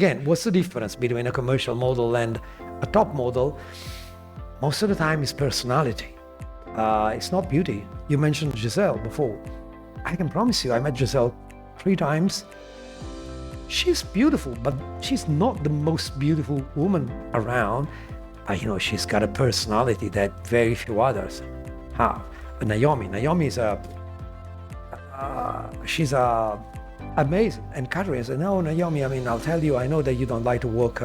Again, what's the difference between a commercial model and a top model? Most of the time it's personality. It's not beauty. You mentioned Gisele before. I can promise you, I met Gisele 3 times. She's beautiful, but she's not the most beautiful woman around. She's got a personality that very few others have. Naomi is she's amazing. And Catherine said, no, Naomi, I'll tell you, I know that you don't like to work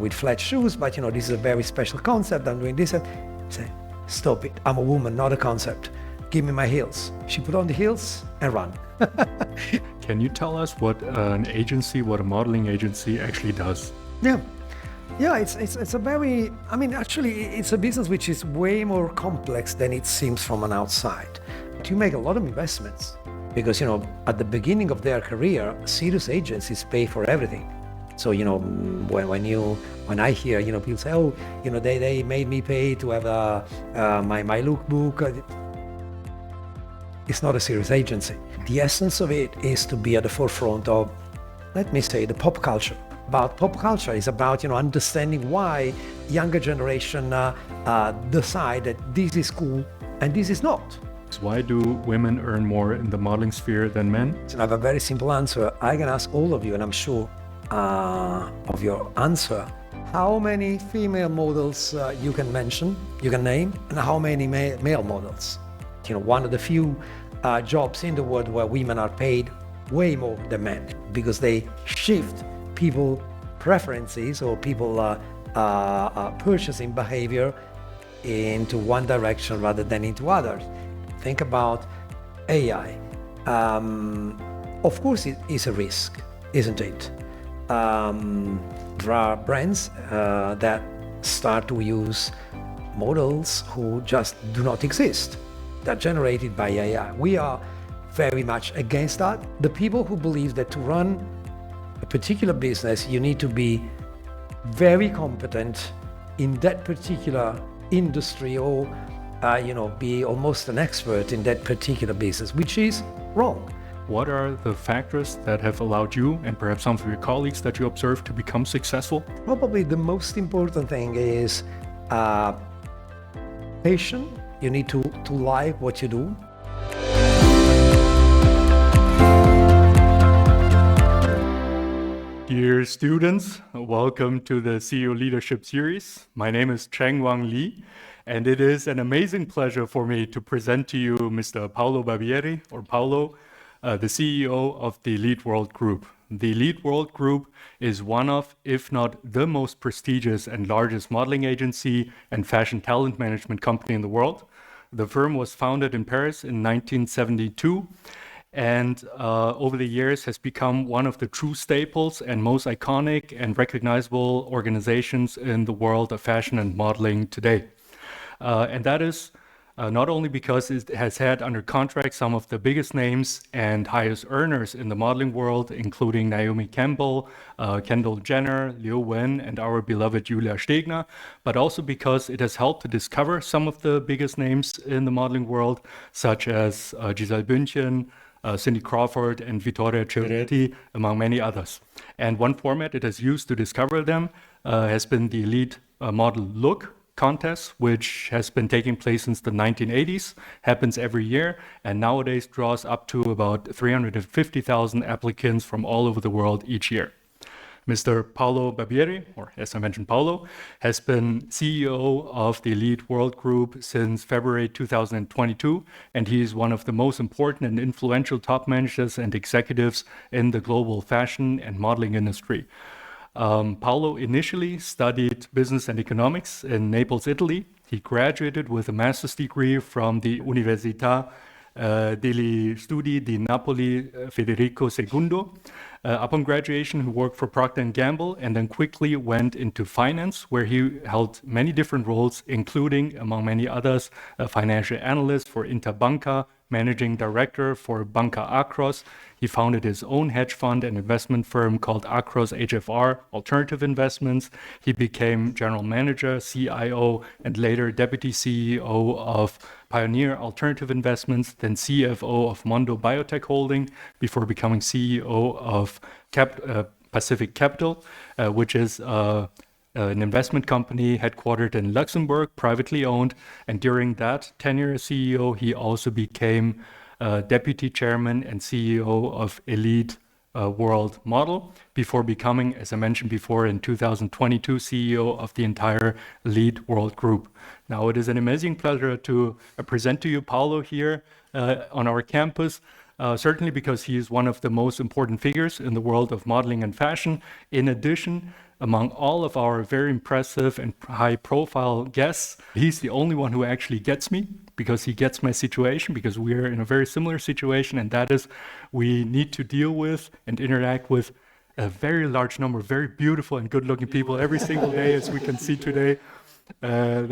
with flat shoes, but this is a very special concept. I'm doing this. And I say, stop it. I'm a woman, not a concept. Give me my heels. She put on the heels and run. Can you tell us what a modeling agency actually does? Yeah, it's a very, actually, it's a business which is way more complex than it seems from an outside. But you make a lot of investments because, at the beginning of their career, serious agencies pay for everything. So, when I hear, people say, oh, they made me pay to have my lookbook. It's not a serious agency. The essence of it is to be at the forefront of, let me say, the pop culture. But pop culture is about, understanding why younger generation decide that this is cool and this is not. Why do women earn more in the modeling sphere than men? So I have a very simple answer. I can ask all of you, and I'm sure of your answer. How many female models you can name, and how many male models? One of the few jobs in the world where women are paid way more than men because they shift people preferences or people purchasing behavior into one direction rather than into others. Think about AI. Of course it is a risk, isn't it? There are brands that start to use models who just do not exist. They're generated by AI. We are very much against that. The people who believe that to run a particular business, you need to be very competent in that particular industry or, be almost an expert in that particular business, which is wrong. What are the factors that have allowed you and perhaps some of your colleagues that you observe to become successful? Probably the most important thing is patience. You need to like what you do. Dear students, welcome to the CEO Leadership Series. My name is Cheng Wang Li, and it is an amazing pleasure for me to present to you Mr. Paolo Barbieri, or Paolo, the CEO of the Elite World Group. The Elite World Group is one of, if not the most prestigious and largest modeling agency and fashion talent management company in the world. The firm was founded in Paris in 1972 and over the years has become one of the true staples and most iconic and recognizable organizations in the world of fashion and modeling today. And that is not only because it has had under contract some of the biggest names and highest earners in the modeling world, including Naomi Campbell, Kendall Jenner, Liu Wen, and our beloved Julia Stegner, but also because it has helped to discover some of the biggest names in the modeling world, such as Gisele Bündchen, Cindy Crawford, and Vittoria Ceretti, among many others. And one format it has used to discover them has been the Elite Model Look contest, which has been taking place since the 1980s, happens every year, and nowadays draws up to about 350,000 applicants from all over the world each year. Mr. Paolo Barbieri, or as I mentioned, Paolo, has been CEO of the Elite World Group since February 2022, and he is one of the most important and influential top managers and executives in the global fashion and modeling industry. Paolo initially studied business and economics in Naples, Italy. He graduated with a master's degree from the Università degli Studi di Napoli, Federico II. Upon graduation, he worked for Procter Gamble and then quickly went into finance, where he held many different roles, including, among many others, a financial analyst for Interbanca, managing director for Banca Akros. He founded his own hedge fund and investment firm called Akros HFR Alternative Investments. He became general manager, CIO, and later deputy CEO of Pioneer Alternative Investments, then CFO of mondoBIOTECH Holding, before becoming CEO of Pacific Capital, which is an investment company headquartered in Luxembourg, privately owned. And during that tenure as CEO, he also became deputy chairman and CEO of Elite World Model before becoming, as I mentioned before, in 2022, CEO of the entire Elite World Group. Now, it is an amazing pleasure to present to you Paolo here on our campus. Certainly because he is one of the most important figures in the world of modeling and fashion. In addition, among all of our very impressive and high-profile guests, he's the only one who actually gets me, because he gets my situation, because we're in a very similar situation, and that is we need to deal with and interact with a very large number of very beautiful and good-looking people every single day, as we can see today. And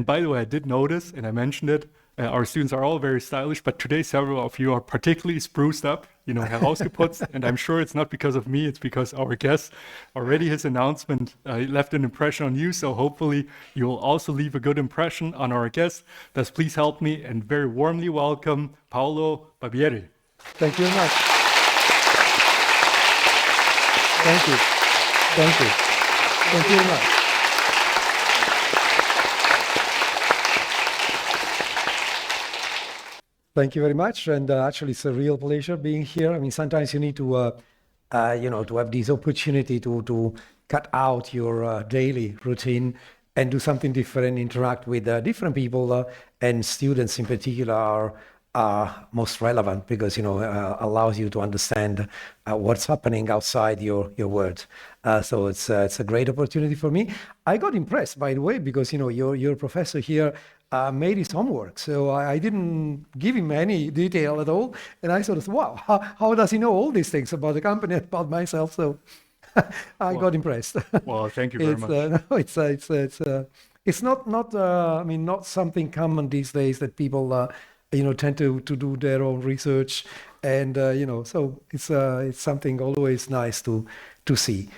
by the way, I did notice, and I mentioned it, our students are all very stylish, but today several of you are particularly spruced up, herausgeputzt, and I'm sure it's not because of me, it's because our guest, already his announcement left an impression on you, so hopefully you will also leave a good impression on our guest. Thus, please help me and very warmly welcome Paolo Barbieri. Thank you very much. Thank you. Thank you. Thank you very much. Thank you very much, and actually it's a real pleasure being here. I mean, sometimes you need to, to have this opportunity to cut out your daily routine and do something different, interact with different people, and students in particular are most relevant because, allows you to understand what's happening outside your world. So it's a great opportunity for me. I got impressed, by the way, because, your professor here made his homework. So I didn't give him any detail at all. And I sort of thought, wow, how does he know all these things about the company, about myself? So I got impressed. Well, thank you very much. No, it's not something common these days that people, tend to do their own research. And, so it's something always nice to see.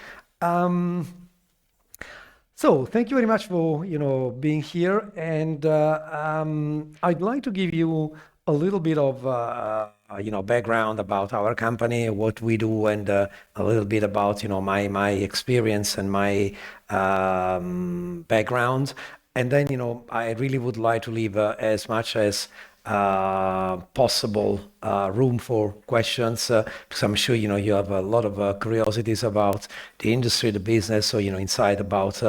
So thank you very much for being here, and I'd like to give you a little bit of background about our company, what we do, and a little bit about my experience and my background, and then I really would like to leave as much as possible room for questions, because I'm sure you have a lot of curiosities about the industry, the business, so insight about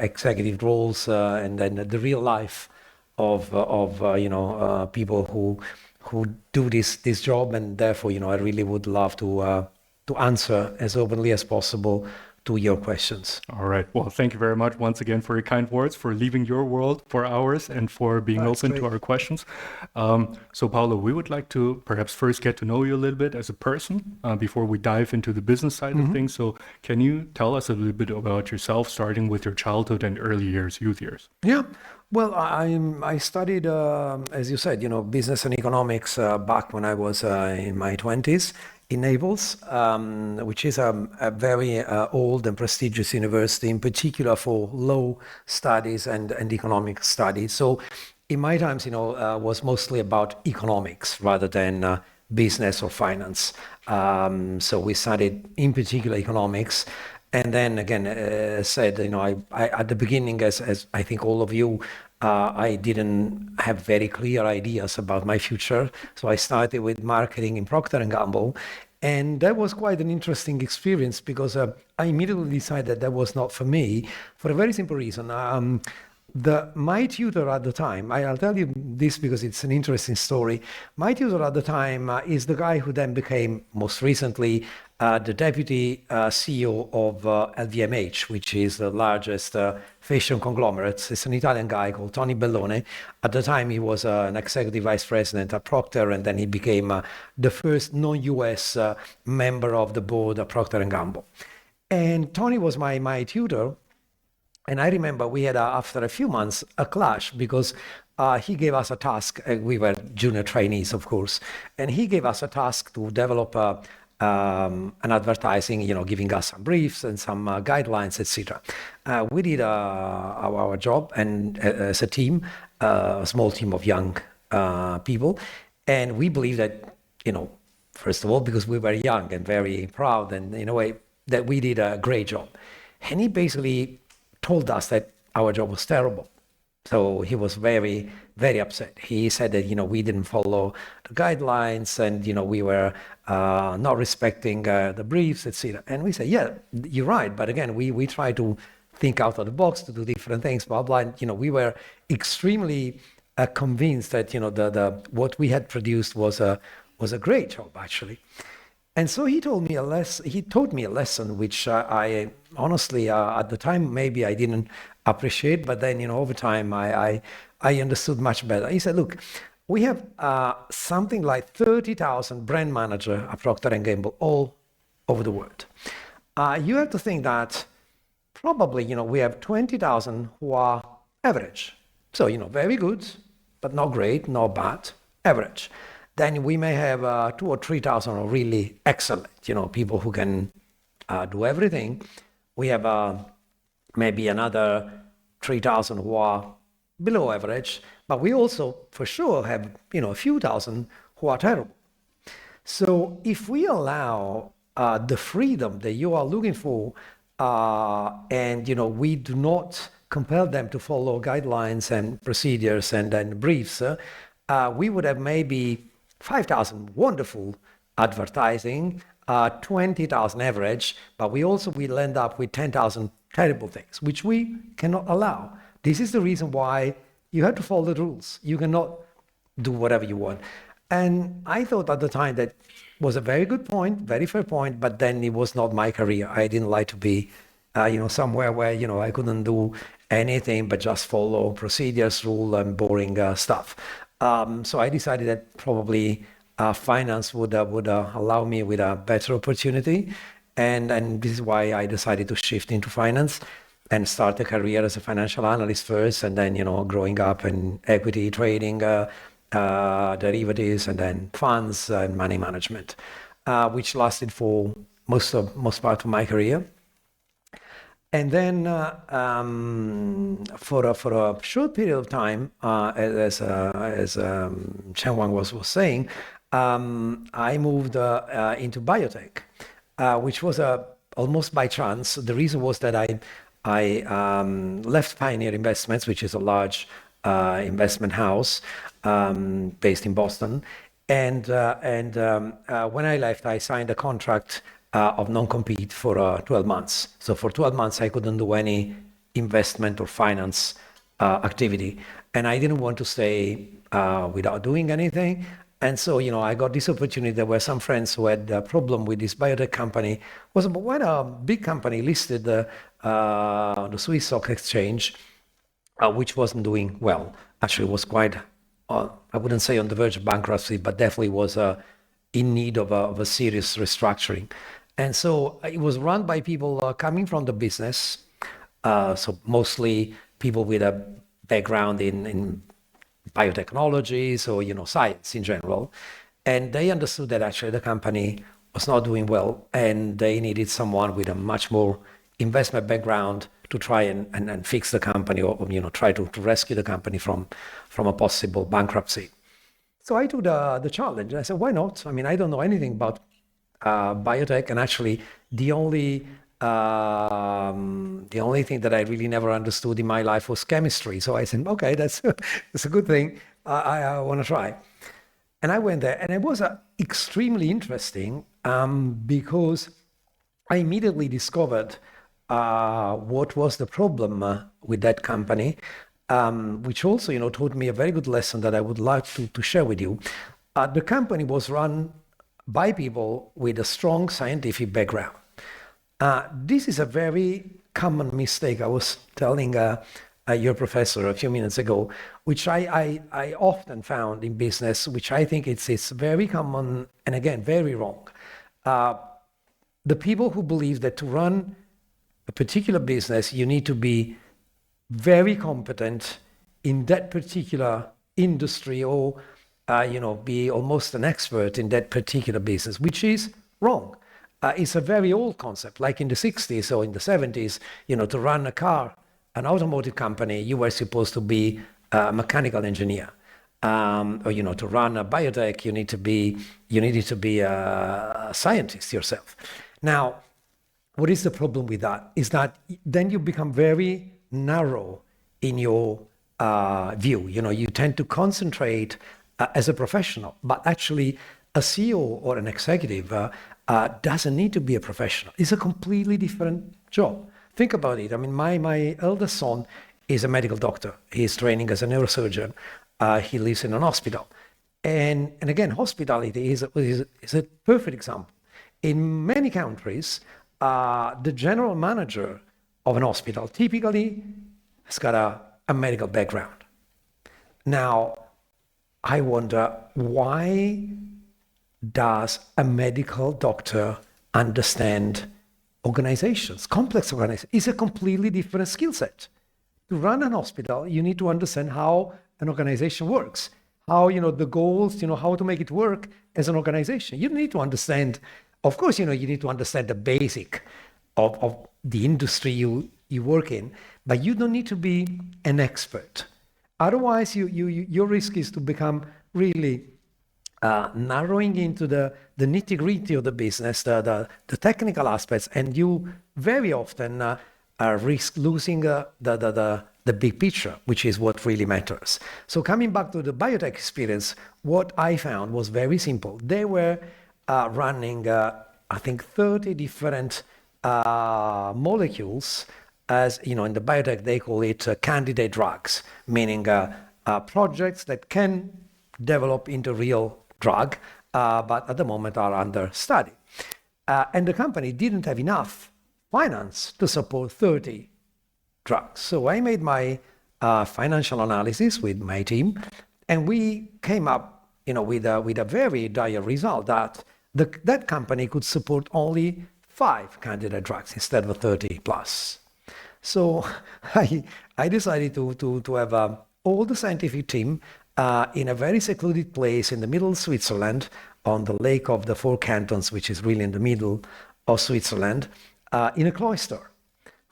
executive roles, and then the real life of people who do this job, and therefore I really would love to answer as openly as possible to your questions. All right. Well, thank you very much once again for your kind words, for leaving your world for ours, and for being open to our questions. So, Paolo, we would like to perhaps first get to know you a little bit as a person before we dive into the business side of things. So, can you tell us a little bit about yourself, starting with your childhood and early years, youth years? Yeah. Well, I studied, as you said, business and economics back when I was in my 20s. In Naples, which is a very old and prestigious university, in particular for law studies and economic studies. So in my times, was mostly about economics rather than business or finance. So we studied in particular economics. And then again, as said, I at the beginning, as I think all of you, I didn't have very clear ideas about my future. So I started with marketing in Procter Gamble. And that was quite an interesting experience because I immediately decided that was not for me, for a very simple reason. My tutor at the time, I'll tell you this because it's an interesting story. My tutor at the time is the guy who then became, most recently, the deputy CEO of LVMH, which is the largest fashion conglomerate. It's an Italian guy called Toni Belloni. At the time, he was an executive vice president at Procter, and then he became the first non-US member of the board at Procter Gamble. And Toni was my tutor. And I remember we had, after a few months, a clash because he gave us a task. We were junior trainees, of course. And he gave us a task to develop an advertising, giving us some briefs and some guidelines, etc. We did our job, and as a team, a small team of young people. And we believe that, first of all, because we were young and very proud, and in a way that we did a great job. And he basically told us that our job was terrible. So he was very, very upset. He said that, we didn't follow the guidelines and, we were not respecting the briefs, etc. And we said, yeah, you're right. But again, we try to think out of the box to do different things, blah, blah. And, we were extremely convinced that, the what we had produced was a great job, actually. And so he taught me a lesson, which I honestly, at the time, maybe I didn't appreciate, but then, over time, I understood much better. He said, look, we have something like 30,000 brand managers at Procter Gamble all over the world. You have to think that probably, we have 20,000 who are average. So, very good, but not great, not bad, average. Then we may have 2,000 or 3,000 who are really excellent, people who can do everything. We have maybe another 3,000 who are below average, but we also for sure have, a few thousand who are terrible. So if we allow the freedom that you are looking for, and, we do not compel them to follow guidelines and procedures and briefs, we would have maybe 5,000 wonderful advertising, 20,000 average, but we'll end up with 10,000 terrible things, which we cannot allow. This is the reason why you have to follow the rules. You cannot do whatever you want. And I thought at the time that was a very good point, very fair point, but then it was not my career. I didn't like to be, somewhere where, I couldn't do anything but just follow procedures, rule, and boring stuff. So I decided that probably finance would allow me with a better opportunity. And this is why I decided to shift into finance and start a career as a financial analyst first, and then, growing up in equity trading, derivatives, and then funds and money management, which lasted for most part of my career. And then for a short period of time, as Cheng-Wang was saying, I moved into biotech, which was almost by chance. The reason was that I left Pioneer Investments, which is a large investment house based in Boston. And when I left, I signed a contract of non-compete for 12 months. So for 12 months, I couldn't do any investment or finance activity. And I didn't want to stay without doing anything. And so, I got this opportunity. There were some friends who had a problem with this biotech company. It was quite a big company listed the Swiss Stock Exchange, which wasn't doing well. Actually, it was quite, I wouldn't say on the verge of bankruptcy, but definitely was in need of a serious restructuring. And so it was run by people coming from the business, so mostly people with a background in biotechnologies or science in general, and they understood that actually the company was not doing well, and they needed someone with a much more investment background to try and fix the company, or try to rescue the company from a possible bankruptcy. So I took the challenge. I said, why not? I mean, I don't know anything about biotech, and actually the only thing that I really never understood in my life was chemistry. So I said, okay, that's a good thing. I want to try. And I went there, and it was extremely interesting because I immediately discovered what was the problem with that company, which also, taught me a very good lesson that I would like to share with you. The company was run by people with a strong scientific background. This is a very common mistake. I was telling your professor a few minutes ago, which I often found in business, which I think it's very common, and again, very wrong. The people who believe that to run a particular business, you need to be very competent in that particular industry, or be almost an expert in that particular business, which is wrong. It's a very old concept, like in the 60s or in the 70s, to run an automotive company, you were supposed to be a mechanical engineer. or to run a biotech, you needed to be a scientist yourself. Now, what is the problem with that? Is that then you become very narrow in your view. You tend to concentrate as a professional, but actually a CEO or an executive doesn't need to be a professional. It's a completely different job. Think about it. I mean, my eldest son is a medical doctor. He's training as a neurosurgeon. He lives in an hospital. And again, hospitality is a perfect example. In many countries, the general manager of an hospital typically has got a medical background. Now, I wonder, why does a medical doctor understand organizations, complex organizations? It's a completely different skill set. To run an hospital, you need to understand how an organization works, how, the goals, how to make it work as an organization. You need to understand, of course, you need to understand the basic of the industry you work in, but you don't need to be an expert. Otherwise, your risk is to become really narrowing into the nitty-gritty of the business, the technical aspects, and you very often risk losing the big picture, which is what really matters. So coming back to the biotech experience, what I found was very simple. They were running, I think, 30 different molecules. As in the biotech, they call it candidate drugs, meaning projects that can develop into real drug, but at the moment are under study. And the company didn't have enough finance to support 30 drugs. So I made my financial analysis with my team, and we came up with a very dire result that that company could support only 5 candidate drugs instead of 30 plus. So I decided to have all the scientific team in a very secluded place in the middle of Switzerland, on the Lake of the Four Cantons, which is really in the middle of Switzerland, in a cloister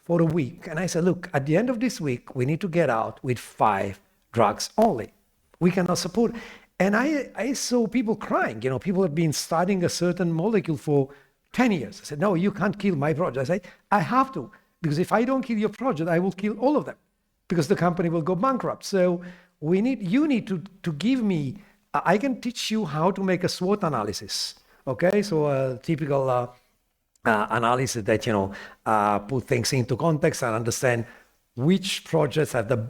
for a week. And I said, look, at the end of this week, we need to get out with 5 drugs only. We cannot support. And I saw people crying. People have been studying a certain molecule for 10 years. I said, no, you can't kill my project. I said, I have to. Because if I don't kill your project, I will kill all of them, because the company will go bankrupt. So you need to give me, I can teach you how to make a SWOT analysis. Okay, so a typical analysis that, put things into context and understand which projects have the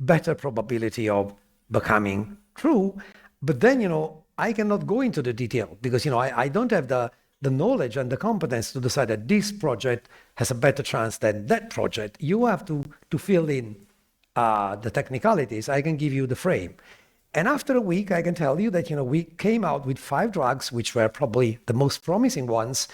better probability of becoming true. But then, I cannot go into the detail because, I don't have the knowledge and the competence to decide that this project has a better chance than that project. You have to fill in the technicalities. I can give you the frame. And after a week, I can tell you that, we came out with 5 drugs, which were probably the most promising ones.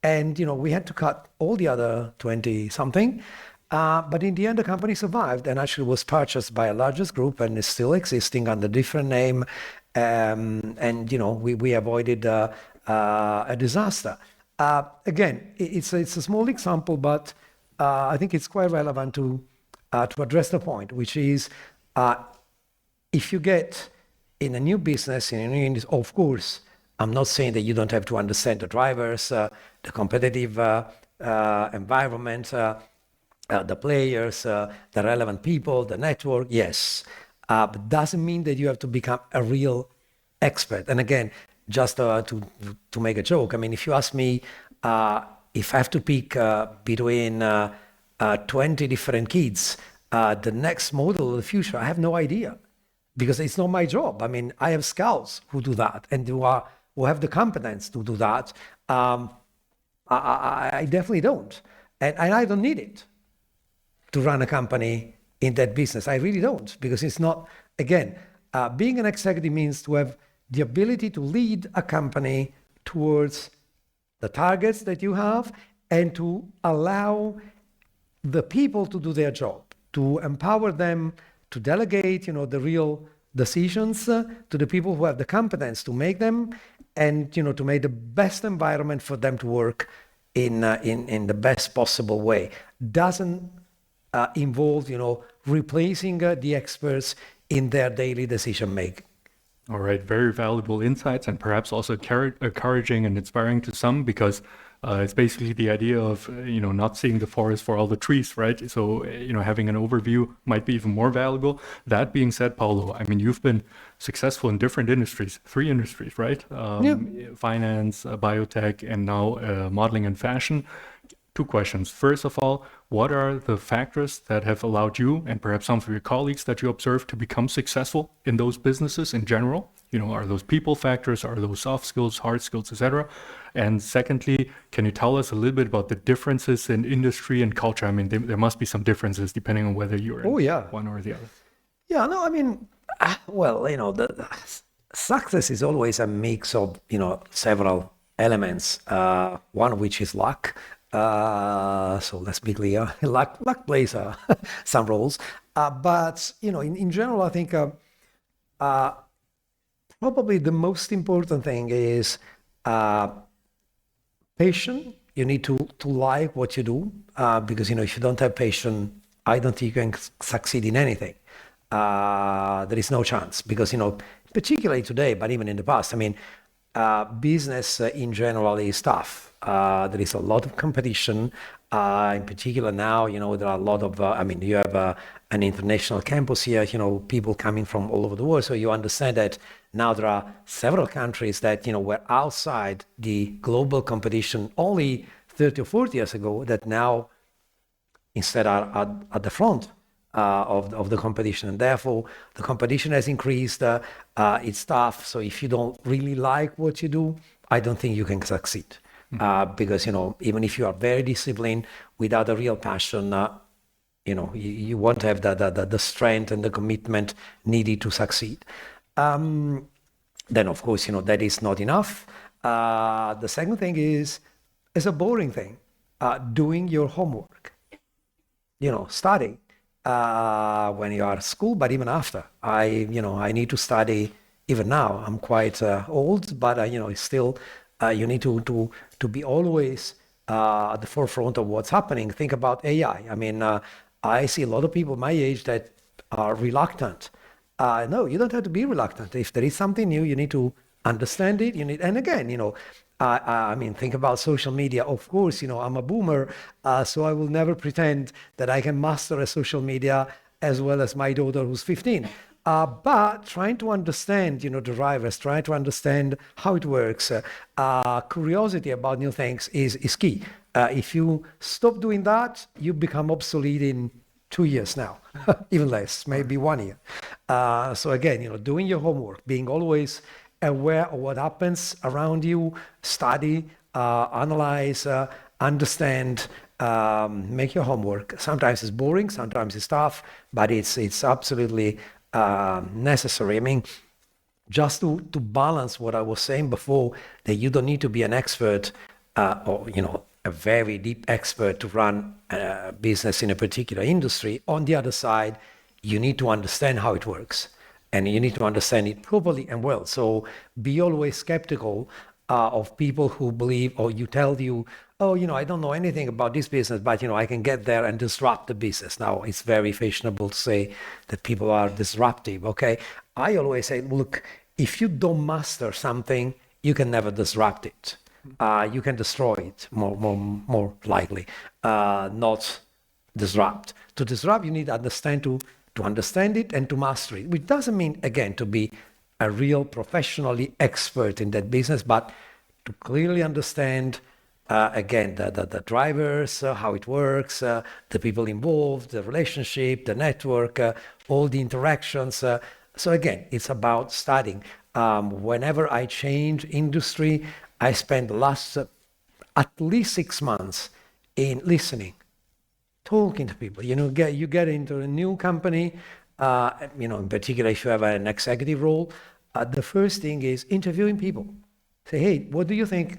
And, we had to cut all the other 20 something. But in the end, the company survived and actually was purchased by a largest group and is still existing under a different name. And, we avoided a disaster. Again, it's a small example, but I think it's quite relevant to address the point, which is if you get in a new business, in a new industry, of course, I'm not saying that you don't have to understand the drivers, the competitive environment, the players, the relevant people, the network, yes. But doesn't mean that you have to become a real expert. And again, just to make a joke, I mean, if you ask me if I have to pick between 20 different kids, the next model of the future, I have no idea, because it's not my job. I mean, I have scouts who do that and who have the competence to do that. I definitely don't. And I don't need it to run a company in that business. I really don't, because it's not, again, being an executive means to have the ability to lead a company towards the targets that you have and to allow the people to do their job, to empower them, to delegate, the real decisions to the people who have the competence to make them, and, to make the best environment for them to work in the best possible way. Doesn't involve, replacing the experts in their daily decision making. All right, very valuable insights and perhaps also encouraging and inspiring to some because it's basically the idea of, not seeing the forest for all the trees, right? So, having an overview might be even more valuable. That being said, Paolo, I mean, you've been successful in different industries, 3 industries, right? Finance, biotech, and now modeling and fashion. 2 questions. First of all, what are the factors that have allowed you and perhaps some of your colleagues that you observe to become successful in those businesses in general? Are those people factors? Are those soft skills, hard skills, etc.? And secondly, can you tell us a little bit about the differences in industry and culture? I mean, there must be some differences depending on whether you're in one or the other. Yeah, no, I mean, well, the success is always a mix of, several elements, one of which is luck. So let's be clear, luck plays some roles. But, in general, I think probably the most important thing is patience. You need to like what you do, because, if you don't have patience, I don't think you can succeed in anything. There is no chance because, particularly today, but even in the past, I mean, business in general is tough. There is a lot of competition. In particular now, there are a lot of, you have an international campus here, people coming from all over the world. So you understand that now there are several countries that, were outside the global competition only 30 or 40 years ago that now instead are at the front of the competition. And therefore, the competition has increased. It's tough. So if you don't really like what you do, I don't think you can succeed. Because, even if you are very disciplined without a real passion, you won't have the strength and the commitment needed to succeed. Then, of course, that is not enough. The second thing is a boring thing, doing your homework, studying when you are at school, but even after. I need to study even now. I'm quite old, but, it's still... you need to be always at the forefront of what's happening. Think about AI. I mean, I see a lot of people my age that are reluctant. No, you don't have to be reluctant. If there is something new, you need to understand it. And again, think about social media. Of course, I'm a boomer, so I will never pretend that I can master a social media as well as my daughter who's 15. But trying to understand, the drivers, trying to understand how it works, curiosity about new things is key. If you stop doing that, you become obsolete in 2 years now, even less, maybe 1 year. So again, doing your homework, being always aware of what happens around you, study, analyze, understand, make your homework. Sometimes it's boring, sometimes it's tough, but it's absolutely necessary. I mean, just to balance what I was saying before, that you don't need to be an expert or a very deep expert to run a business in a particular industry. On the other side, you need to understand how it works, and you need to understand it properly and well. So be always skeptical of people who believe, or tell you, oh, I don't know anything about this business, but, I can get there and disrupt the business. Now, it's very fashionable to say that people are disruptive, okay? I always say, look, if you don't master something, you can never disrupt it. You can destroy it more likely, not disrupt. To disrupt, you need to understand it and to master it, which doesn't mean, again, to be a real professionally expert in that business, but to clearly understand again, the drivers, how it works, the people involved, the relationship, the network, all the interactions. So again, it's about studying. Whenever I change industry, I spend the last at least 6 months in listening, talking to people. You get into a new company, in particular if you have an executive role, the first thing is interviewing people. Say, hey, what do you think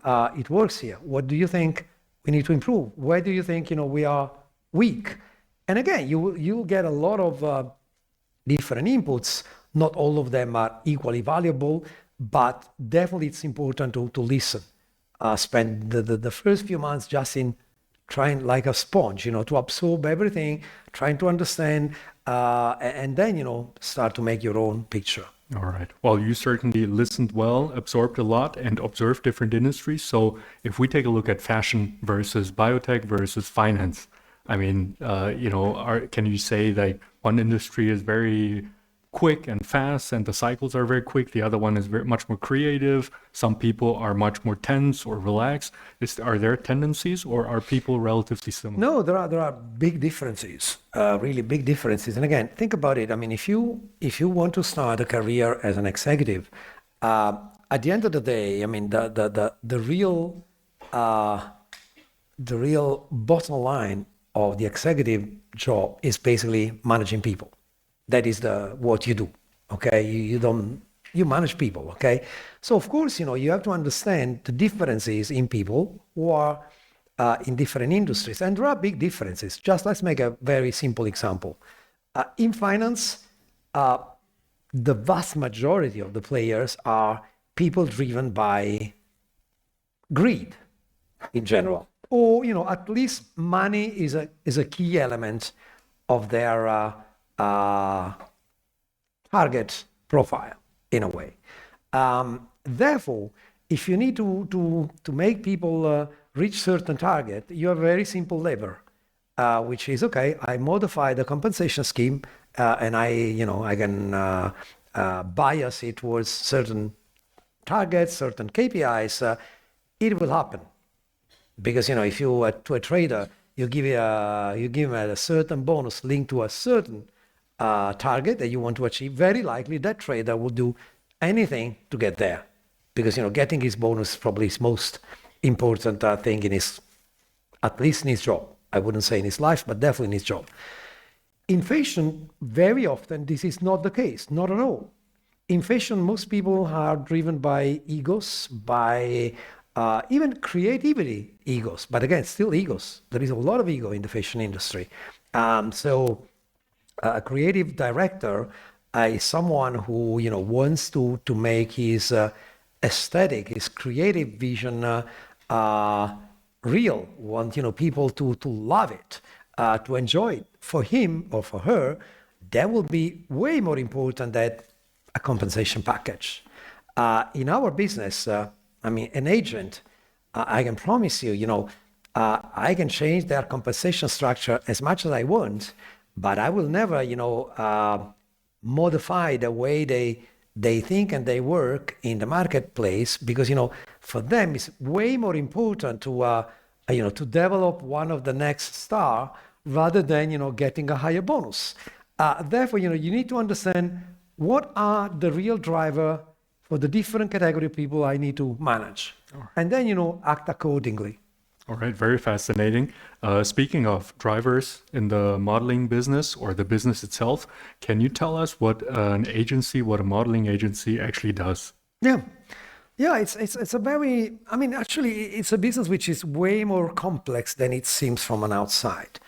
it works here? What do you think we need to improve? Where do you think we are weak? And again, you'll get a lot of different inputs. Not all of them are equally valuable, but definitely it's important to listen. Spend the first few months just in trying like a sponge, to absorb everything, trying to understand, and then, start to make your own picture. All right. Well, you certainly listened well, absorbed a lot, and observed different industries. So if we take a look at fashion versus biotech versus finance, I mean, can you say that one industry is very quick and fast and the cycles are very quick, the other one is much more creative, some people are much more tense or relaxed? Are there tendencies, or are people relatively similar? No, there are big differences, really big differences. And again, think about it. I mean, if you want to start a career as an executive, at the end of the day, I mean, the real bottom line of the executive job is basically managing people. That is what you do, okay? You manage people, okay? So of course, you have to understand the differences in people who are in different industries, and there are big differences. Just let's make a very simple example. In finance, the vast majority of the players are people driven by greed in general, or at least money is a key element of their target profile in a way. Therefore, if you need to make people reach certain target, you have a very simple lever, which is, okay, I modify the compensation scheme and I can bias it towards certain targets, certain KPIs. It will happen. Because if you to a trader, you give him a certain bonus linked to a certain target that you want to achieve, very likely that trader will do anything to get there, because getting his bonus probably is most important thing at least in his job. I wouldn't say in his life, but definitely in his job. In fashion, very often this is not the case, not at all. In fashion, most people are driven by egos, by even creativity egos, but again, still egos. There is a lot of ego in the fashion industry. So a creative director is someone who wants to make his aesthetic, his creative vision real. Want people to love it, to enjoy it. For him or for her, that will be way more important than a compensation package. In our business, an agent, I can promise you, I can change their compensation structure as much as I want, but I will never, modify the way they think and they work in the marketplace, because, for them it's way more important to develop one of the next star rather than, getting a higher bonus. Therefore, you need to understand what are the real driver for the different category of people I need to manage. Right. And then, act accordingly. All right, very fascinating. Speaking of drivers in the modeling business or the business itself, can you tell us what a modeling agency actually does? Yeah, it's a very, actually, it's a business which is way more complex than it seems from an outside.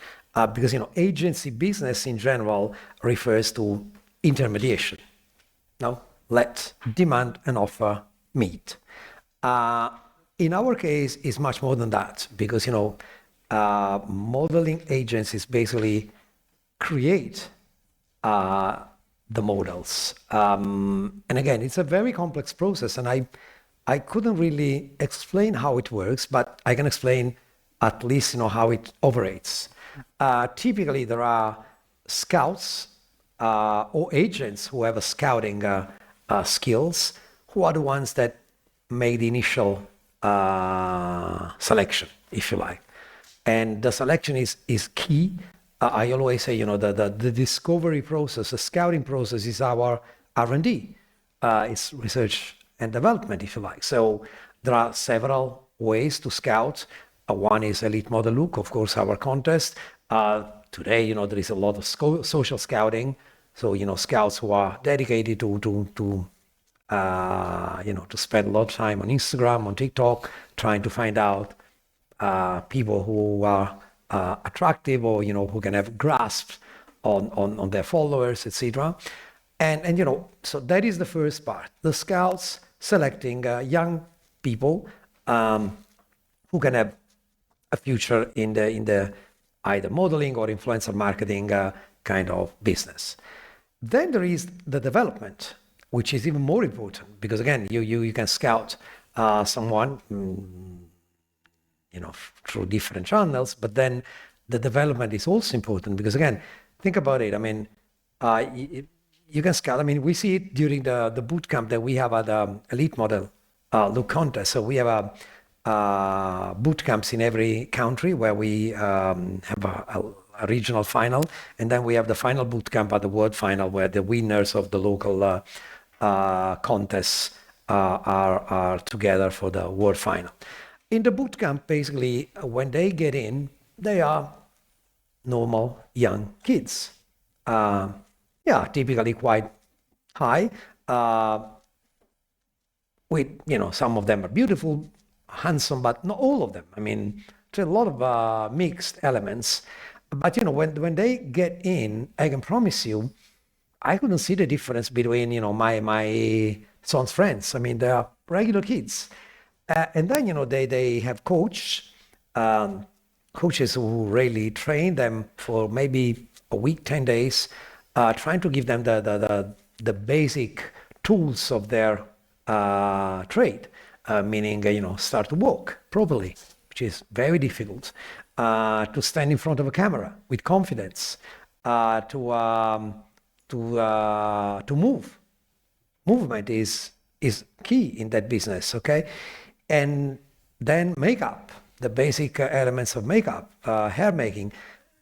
Because, agency business in general refers to intermediation. No? Let demand and offer meet. In our case, it's much more than that, because modeling agencies basically create the models, and again, it's a very complex process, and I couldn't really explain how it works, but I can explain at least how it operates. Typically, there are scouts or agents who have a scouting skills, who are the ones that make the initial selection, if you like. And the selection is key. I always say, the discovery process, the scouting process is our R&D. It's research and development, if you like. So there are several ways to scout. One is Elite Model Look, of course, our contest. Today, there is a lot of social scouting. So, scouts who are dedicated to spend a lot of time on Instagram, on TikTok, trying to find out people who are attractive, or who can have grasp on their followers, etc. And so that is the first part. The scouts selecting young people who can have a future in the either modeling or influencer marketing kind of business. Then there is the development, which is even more important because again, you can scout someone, through different channels, but then the development is also important because again, think about it. I mean, you can scout. I mean, we see it during the boot camp that we have at the Elite Model Look contest. So we have boot camps in every country where we have a regional final, and then we have the final boot camp at the world final where the winners of the local contests are together for the world final. In the boot camp, basically, when they get in, they are normal young kids. Typically quite high. Some of them are beautiful, handsome, but not all of them. I mean, there's a lot of mixed elements. But when they get in, I can promise you, I couldn't see the difference between my son's friends. I mean, they are regular kids, and then they have coaches who really train them for maybe a week, 10 days, trying to give them the basic tools of their trade, meaning start to walk properly, which is very difficult, to stand in front of a camera with confidence, to move. Movement is key in that business, okay? And then makeup, the basic elements of makeup, hair making.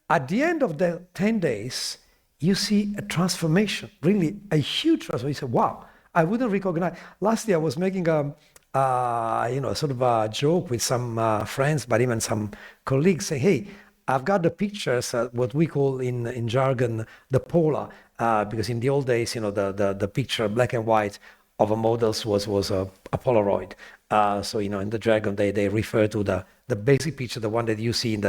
At the end of the 10 days, you see a transformation, really a huge transformation. You say, wow, I wouldn't recognize. Last year I was making a sort of a joke with some friends, but even some colleagues, say, hey, I've got the pictures, what we call in jargon, the polar, because in the old days, the picture, black and white, of a models was a Polaroid. So in the jargon, they refer to the basic picture, the one that you see in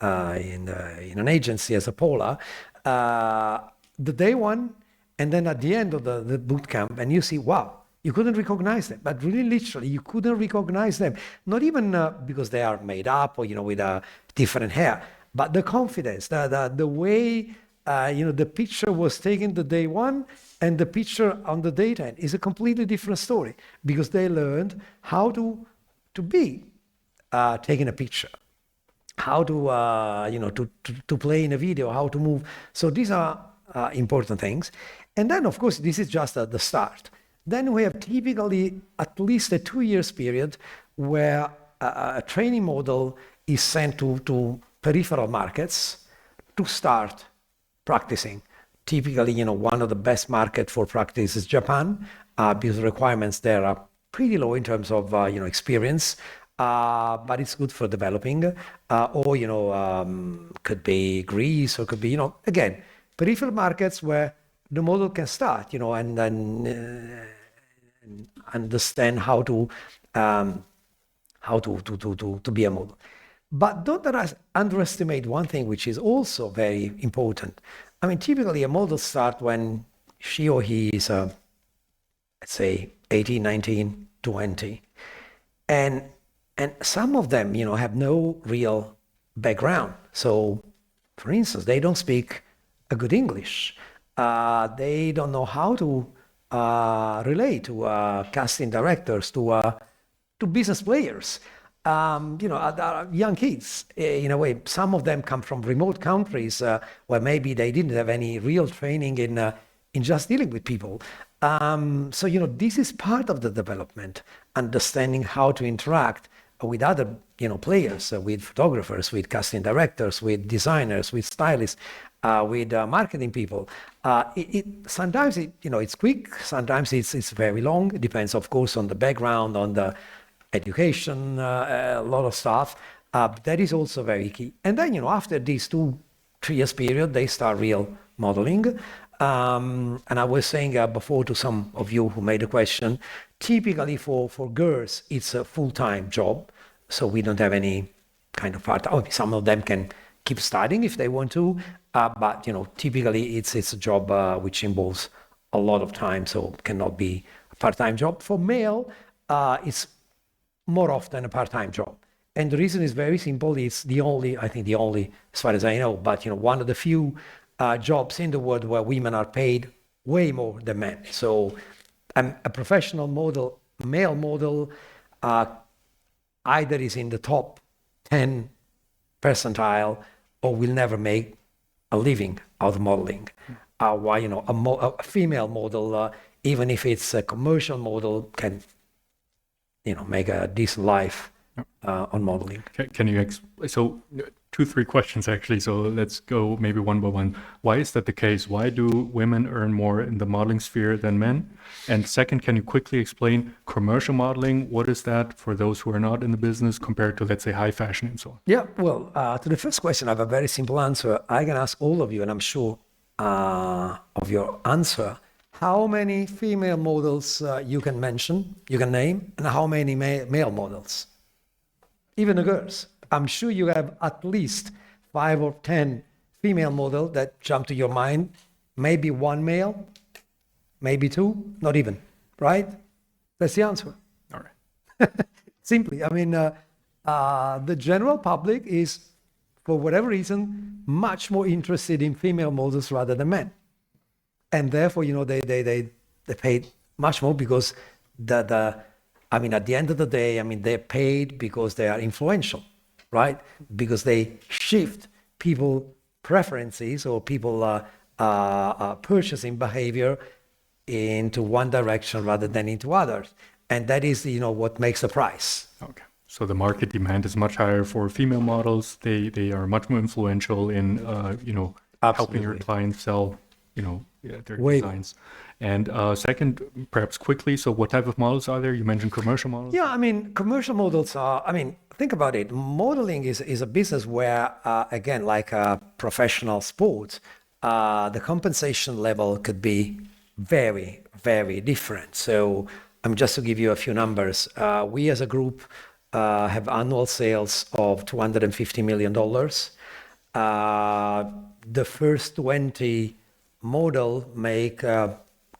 an agency as a polar, the day one, and then at the end of the boot camp, and you see, wow, you couldn't recognize them, but really literally, you couldn't recognize them. Not even because they are made up or with a different hair, but the confidence, the way the picture was taken the day one and the picture on the day 10 is a completely different story because they learned how to be taking a picture, how to play in a video, how to move. So these are important things. And then, of course, this is just the start. Then we have typically at least a 2 years period where a training model is sent to peripheral markets to start practicing. Typically, one of the best markets for practice is Japan, because the requirements there are pretty low in terms of experience, but it's good for developing. Or could be Greece, or could be again peripheral markets where the model can start, and then understand how to be a model. But don't underestimate one thing, which is also very important. I mean, typically a model starts when she or he is, let's say, 18, 19, 20. And some of them, have no real background. So, for instance, they don't speak a good English. They don't know how to relate to casting directors, to business players. Young kids, in a way, some of them come from remote countries where maybe they didn't have any real training in just dealing with people. So, this is part of the development, understanding how to interact with other, players, with photographers, with casting directors, with designers, with stylists, with marketing people. Sometimes it's quick, sometimes it's very long. It depends, of course, on the background, on the education, a lot of stuff. That is also very key. And then, after these 2-3 years period, they start real modeling. And I was saying before to some of you who made a question, typically for girls, it's a full-time job. So we don't have any kind of part-time. Some of them can keep studying if they want to, but typically it's a job which involves a lot of time, so cannot be a part-time job. For male, it's more often a part-time job. And the reason is very simple. It's the only, as far as I know, but one of the few jobs in the world where women are paid way more than men. So a professional model, male model, either is in the top 10 percentile or will never make a living out of modeling. While a female model, even if it's a commercial model, can make a decent life on modeling. Can you so 2-3 questions actually, so let's go maybe one by one. Why is that the case? Why do women earn more in the modeling sphere than men? And second, can you quickly explain commercial modeling? What is that for those who are not in the business compared to, let's say, high fashion and so on? Yeah, well, to the first question, I have a very simple answer. I can ask all of you, and I'm sure of your answer, how many female models you can name, and how many male models? Even the girls. I'm sure you have at least 5 or 10 female models that jump to your mind. Maybe one male, maybe 2, not even, right? That's the answer. All right. Simply, I mean, the general public is, for whatever reason, much more interested in female models rather than men. And therefore, they pay much more because at the end of the day, they're paid because they are influential, right? Because they shift people preferences or people purchasing behavior into one direction rather than into others. And that is, what makes the price. Okay. So the market demand is much higher for female models. They are much more influential in, helping your clients sell, their designs. And second, perhaps quickly, so what type of models are there? You mentioned commercial models. Yeah, commercial models are, think about it. Modeling is a business where, again, like a professional sport, the compensation level could be very, very different. So just to give you a few numbers, we as a group have annual sales of $250 million. The first 20 model make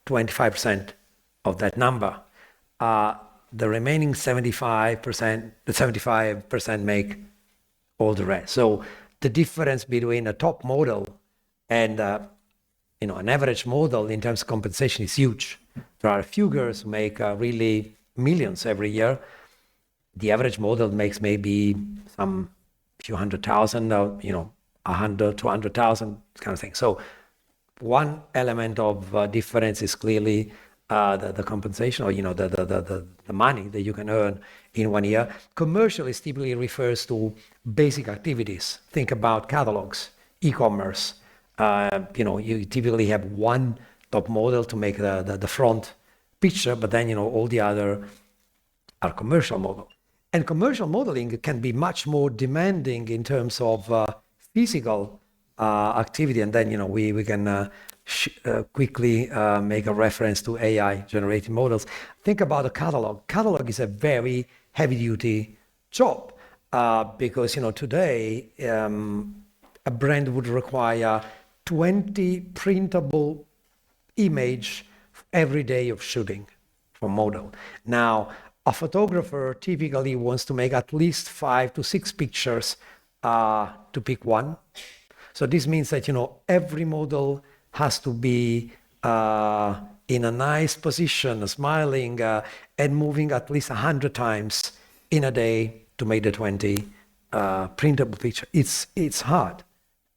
25% of that number. The remaining 75% make all the rest. So the difference between a top model and an average model in terms of compensation is huge. There are a few girls who make really millions every year. The average model makes maybe some few hundred thousand, 100, 200,000 kind of thing. So one element of difference is clearly the compensation, or the money that you can earn in 1 year. Commercial is typically refers to basic activities. Think about catalogs, e-commerce. You typically have one top model to make the front picture, but then all the other are commercial model. And commercial modeling can be much more demanding in terms of physical activity, and then we can quickly make a reference to AI generated models. Think about a catalog. Catalog is a very heavy-duty job because today a brand would require 20 printable image every day of shooting for model. Now, a photographer typically wants to make at least 5 to 6 pictures to pick one. So this means that every model has to be in a nice position, smiling and moving at least 100 times in a day to make the 20 printable picture. It's hard.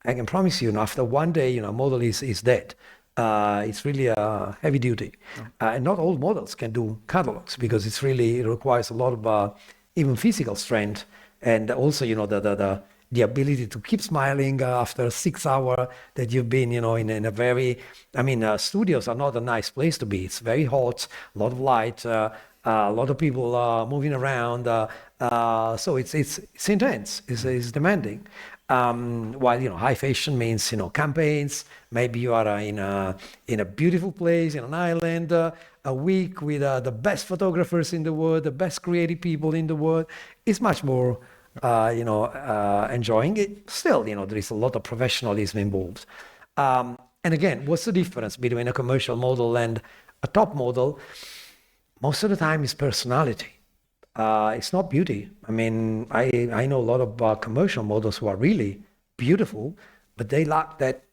I can promise you, after one day, a model is dead. It's really heavy duty. And not all models can do catalogs because it requires a lot of even physical strength, and also the ability to keep smiling after 6 hours that you've been in a very, studios are not a nice place to be. It's very hot, a lot of light, a lot of people moving around, so it's intense, it's demanding. While high fashion means campaigns. Maybe you are in a beautiful place in an island, a week with the best photographers in the world, the best creative people in the world. It's much more enjoying it. Still, there is a lot of professionalism involved. And again, what's the difference between a commercial model and a top model? Most of the time, it's personality. It's not beauty. I know a lot of commercial models who are really beautiful, but they lack that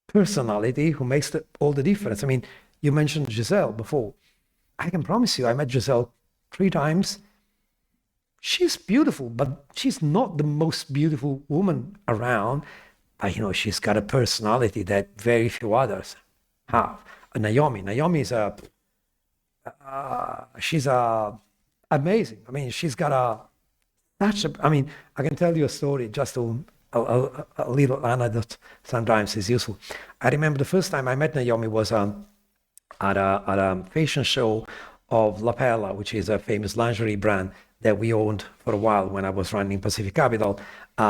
personality who makes all the difference. I mean, you mentioned Gisele before. I can promise you, I met Gisele 3 times. She's beautiful, but she's not the most beautiful woman around. But, she's got a personality that very few others have. Naomi is she's amazing. I mean, she's got I mean, I can tell you a story, just a little anecdote sometimes is useful. I remember the first time I met Naomi was at a fashion show of La Perla, which is a famous lingerie brand that we owned for a while when I was running Pacific Capital.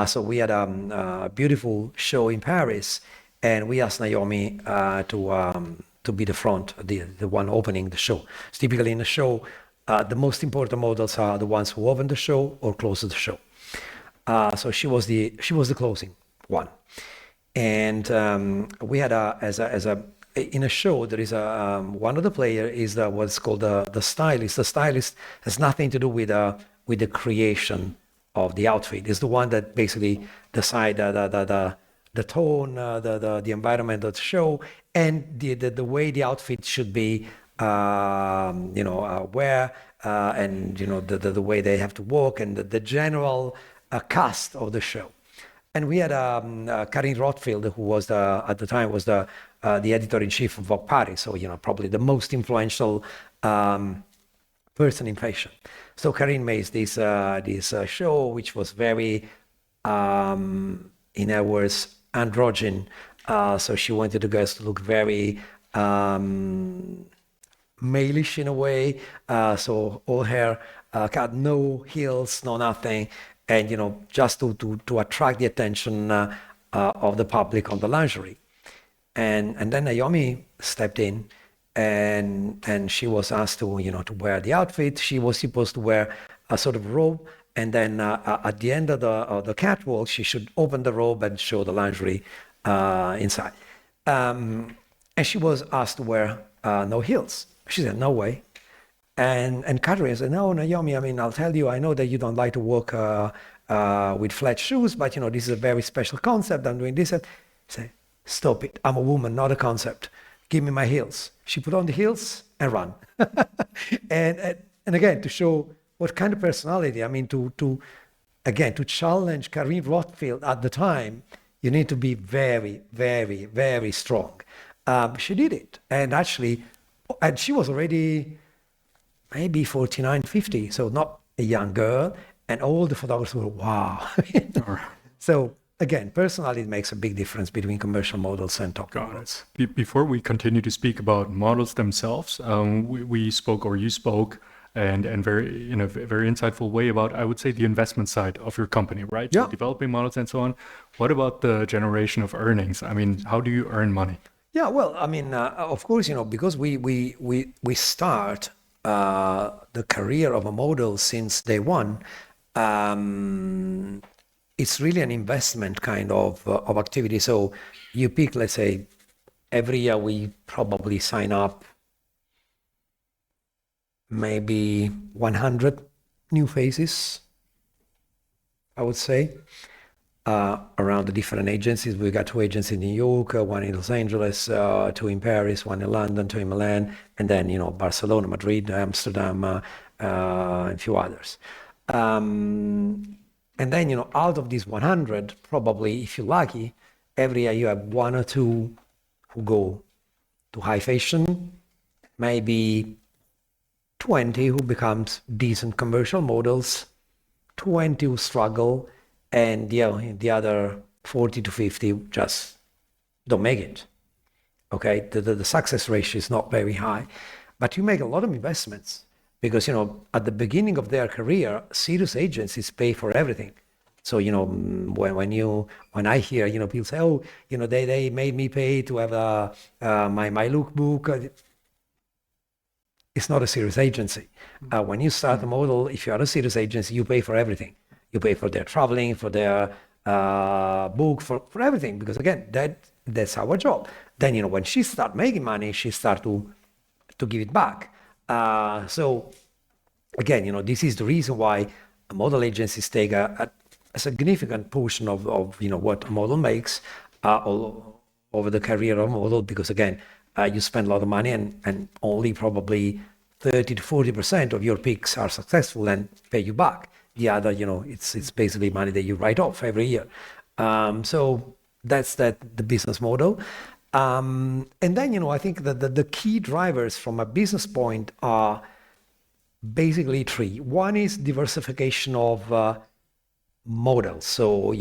So we had a beautiful show in Paris, and we asked Naomi to be the front, the one opening the show. So typically in the show, the most important models are the ones who open the show or close the show. So she was the closing one, and we had in a show there is one of the players is what's called the stylist. The stylist has nothing to do with the creation of the outfit. It's the one that basically decide the tone, the environment of the show, and the way the outfit should be, wear, and the way they have to walk, and the general cast of the show. And we had Karin Rothfield, who was at the time was the editor-in-chief of Vogue Paris, so probably the most influential person in fashion. So Karin made this show, which was very, in her words, androgyn. So she wanted the girls to look very malish in a way. So all hair, got no heels, no nothing, and just to attract the attention of the public on the lingerie. And then Naomi stepped in, and she was asked to wear the outfit. She was supposed to wear a sort of robe, and then at the end of the catwalk, she should open the robe and show the lingerie inside. And she was asked to wear no heels. She said, no way. And Karin said, no, Naomi, I mean, I'll tell you, I know that you don't like to walk with flat shoes, but this is a very special concept. I'm doing this. And say, stop it. I'm a woman, not a concept. Give me my heels. She put on the heels and ran. and again, to show what kind of personality, I mean, to challenge Karin Rothfield at the time, you need to be very, very, very strong. She did it. And actually, and she was already maybe 49, 50, so not a young girl. And all the photographers were, wow. So again, personality makes a big difference between commercial models and top models. Before we continue to speak about models themselves, we spoke, or you spoke, and very in a very insightful way about, I would say, the investment side of your company, right? Yeah. So developing models and so on. What about the generation of earnings? I mean, how do you earn money? Yeah, well, I mean, of course, because we start the career of a model since day one. It's really an investment kind of activity. So you pick, let's say, every year we probably sign up maybe 100 new faces, I would say, around the different agencies. We got 2 agencies in New York, 1 in Los Angeles, 2 in Paris, 1 in London, 2 in Milan, and then, Barcelona, Madrid, Amsterdam, and a few others. And then, out of these 100, probably, if you're lucky, every year you have 1 or 2 who go to high fashion, maybe 20 who becomes decent commercial models, 20 who struggle, and the other 40 to 50 just don't make it. Okay, the success ratio is not very high, but you make a lot of investments. Because, at the beginning of their career, serious agencies pay for everything. So, when I hear, people say, oh, they made me pay to have my lookbook. It's not a serious agency. When you start a model, if you are a serious agency, you pay for everything. You pay for their traveling, for their book, for everything. Because again, that's our job. Then, when she start making money, she start to give it back. So again, this is the reason why model agencies take a significant portion of what a model makes, over the career of model, because again, you spend a lot of money and only probably 30 to 40% of your picks are successful and pay you back. The other, it's basically money that you write off every year. So that's the business model. And then, I think that the key drivers from a business point are basically three. One is diversification of models. So,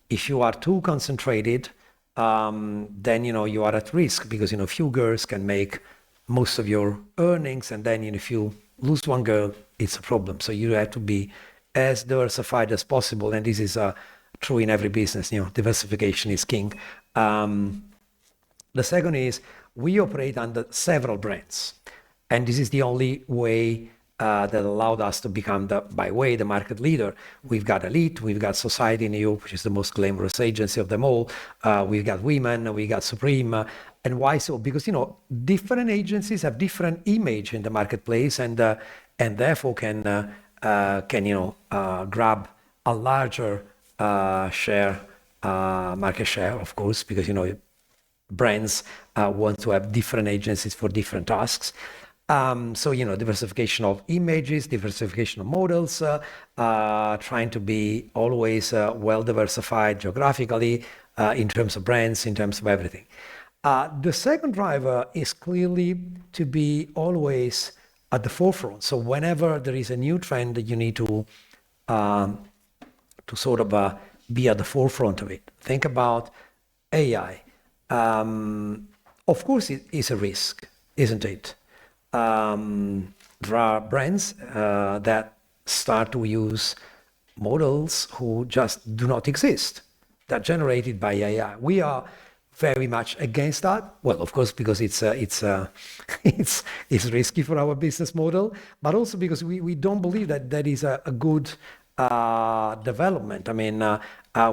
if you are too concentrated, then, you are at risk because, few girls can make most of your earnings. And then, if you lose one girl, it's a problem. So you have to be as diversified as possible. And this is true in every business. Diversification is king. The second is we operate under several brands. And this is the only way that allowed us to become, the market leader. We've got Elite, we've got Society in Europe, which is the most glamorous agency of them all. We've got Women, we got Supreme. And why so? Because, different agencies have different image in the marketplace and therefore can grab a larger market share, of course, because, brands want to have different agencies for different tasks. So, diversification of images, diversification of models, trying to be always well diversified geographically, in terms of brands, in terms of everything. The second driver is clearly to be always at the forefront. So whenever there is a new trend, you need to sort of be at the forefront of it. Think about AI. Of course, it is a risk, isn't it? There are brands that start to use models who just do not exist, that are generated by AI. We are very much against that. Well, of course, because it's risky for our business model, but also because we don't believe that is a good development. I mean,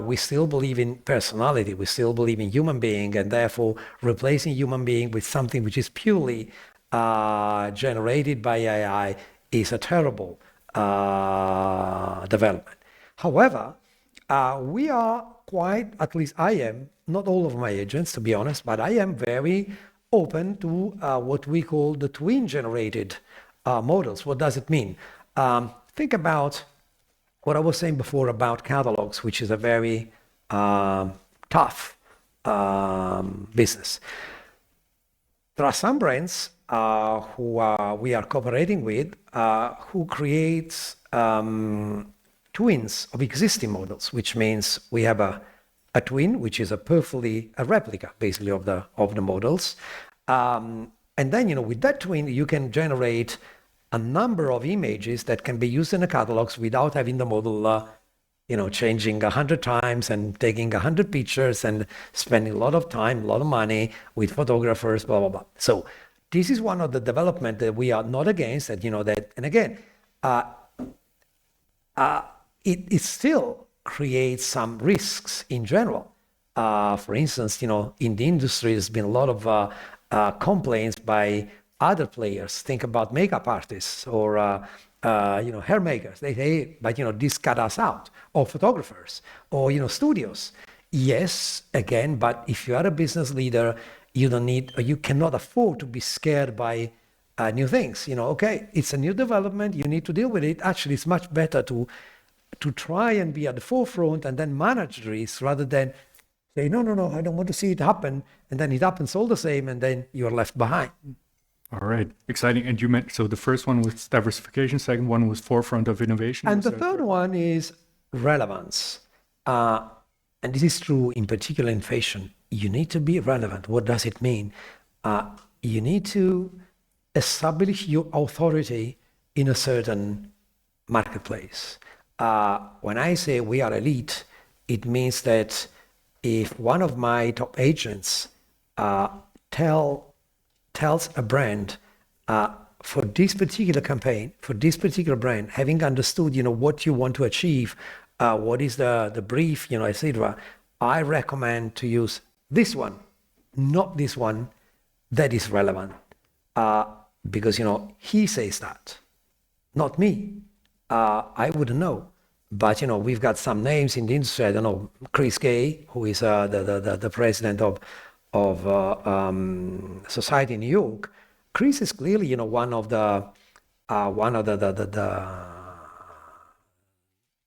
we still believe in personality. We still believe in human being, and therefore replacing human being with something which is purely generated by AI is a terrible development. However, we are quite, at least I am, not all of my agents, to be honest, but I am very open to what we call the twin-generated models. What does it mean? Think about what I was saying before about catalogs, which is a very tough business. There are some brands who we are cooperating with who create twins of existing models, which means we have a twin, which is a replica, basically, of the models. And then, with that twin, you can generate a number of images that can be used in the catalogs without having the model, changing 100 times and taking 100 pictures and spending a lot of time, a lot of money with photographers, blah, blah, blah. So this is one of the development that we are not against, and and again, it still creates some risks in general. For instance, in the industry, there's been a lot of complaints by other players. Think about makeup artists or hair makers. They say, but this cut us out, or photographers, or studios. Yes, again, but if you are a business leader, you don't need, or you cannot afford to be scared by new things. Okay, it's a new development. You need to deal with it. Actually, it's much better to try and be at the forefront and then manage the risk rather than say, no, I don't want to see it happen. And then it happens all the same, and then you're left behind. All right, exciting. And you meant, so the first one was diversification, second one was forefront of innovation. And the third one is relevance. And this is true in particular in fashion. You need to be relevant. What does it mean? You need to establish your authority in a certain marketplace. When I say we are elite, it means that if one of my top agents tells a brand, for this particular campaign, for this particular brand, having understood, what you want to achieve, what is the brief, etc., I recommend to use this one, not this one, that is relevant. Because, he says that, not me. I wouldn't know. But, we've got some names in the industry. I don't know, Chris Gay, who is the president of society in New York, Chris is clearly, one of the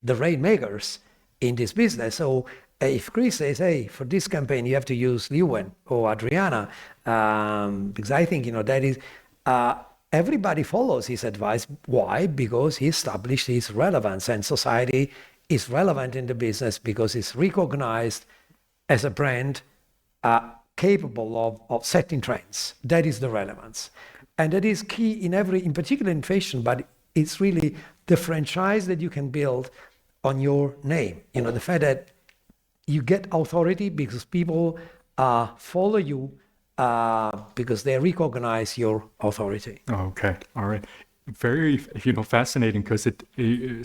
rainmakers in this business. So if Chris says, hey, for this campaign, you have to use Liwen or Adriana, because I think, that is, everybody follows his advice. Why? Because he established his relevance, and society is relevant in the business because it's recognized as a brand capable of setting trends. That is the relevance. And that is key in particular in fashion, but it's really the franchise that you can build on your name. The fact that you get authority because people follow you because they recognize your authority. Okay, all right. Very, fascinating, because it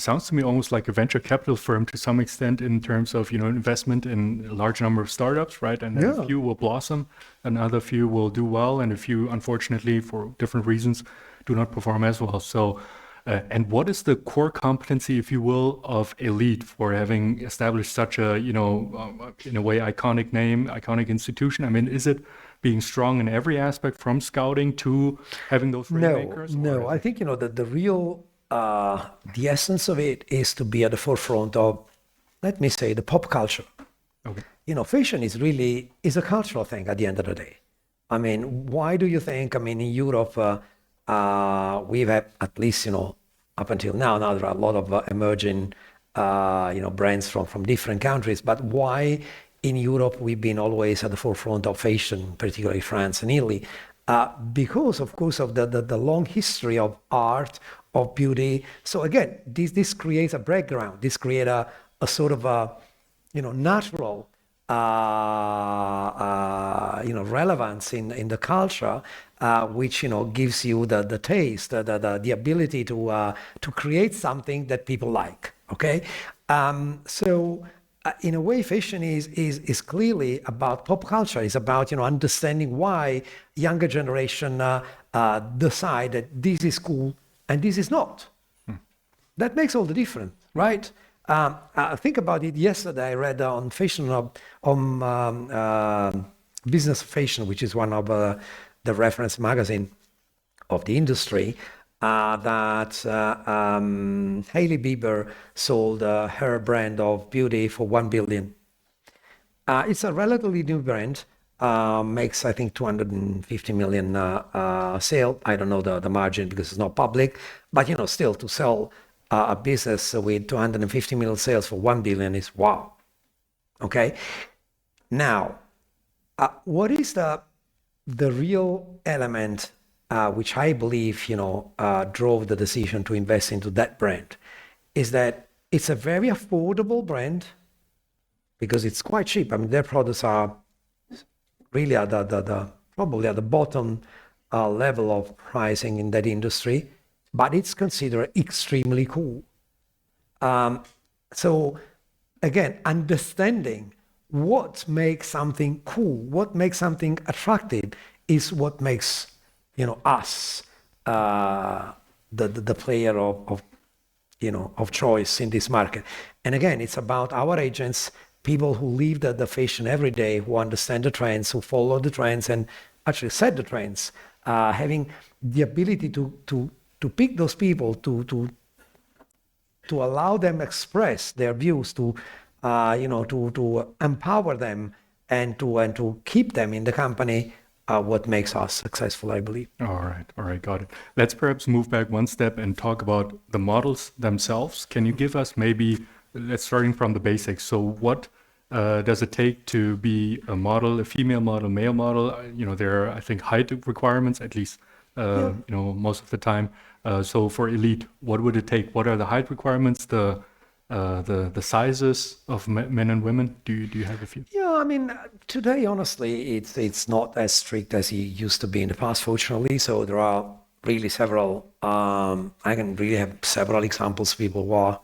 sounds to me almost like a venture capital firm to some extent in terms of, investment in a large number of startups, right? And then a few will blossom, another few will do well, and a few, unfortunately, for different reasons, do not perform as well. So, and what is the core competency, if you will, of Elite for having established such a, in a way, iconic name, iconic institution? I mean, is it being strong in every aspect, from scouting to having those rainmakers? No. I think, that the real, the essence of it is to be at the forefront of, let me say, the pop culture. Okay. Fashion is a cultural thing at the end of the day. I mean, why do you think, in Europe, we've had, at least, up until now there are a lot of emerging, brands from different countries, but why in Europe we've been always at the forefront of fashion, particularly France and Italy? Because, of course, of the long history of art, of beauty. So again, this creates a background. This creates a sort of a, natural, relevance in the culture, which, gives you the taste, the ability to create something that people like. Okay, so. In a way, fashion is clearly about pop culture. It's about understanding why younger generation decide that this is cool and this is not. That makes all the difference, right? Think about it. Yesterday, I read on fashion on Business of Fashion, which is one of the reference magazine of the industry. That Hailey Bieber sold her brand of beauty for $1 billion. It's a relatively new brand, makes, I think, 250 million sale. I don't know the margin because it's not public, but still to sell a business with 250 million sales for 1 billion is wow. Okay. Now, what is the real element which I believe, drove the decision to invest into that brand, is that it's a very affordable brand because it's quite cheap. I mean, their products are really at probably at the bottom level of pricing in that industry, but it's considered extremely cool. So again, understanding what makes something cool, what makes something attractive, is what makes us, the player of choice in this market. And again, it's about our agents, people who live the fashion every day, who understand the trends, who follow the trends and actually set the trends, having the ability to pick those people, to allow them express their views, to empower them and to keep them in the company. What makes us successful, I believe. All right, got it. Let's perhaps move back one step and talk about the models themselves. Can you give us maybe, let's starting from the basics. So what does it take to be a model, a female model, male model? There are, I think, height requirements, at least, most of the time. So for Elite, what would it take? What are the height requirements, the sizes of men and women? Do you have a few? Yeah, I mean, today, honestly, it's not as strict as it used to be in the past, fortunately. So there are really several, I can really have several examples of people who are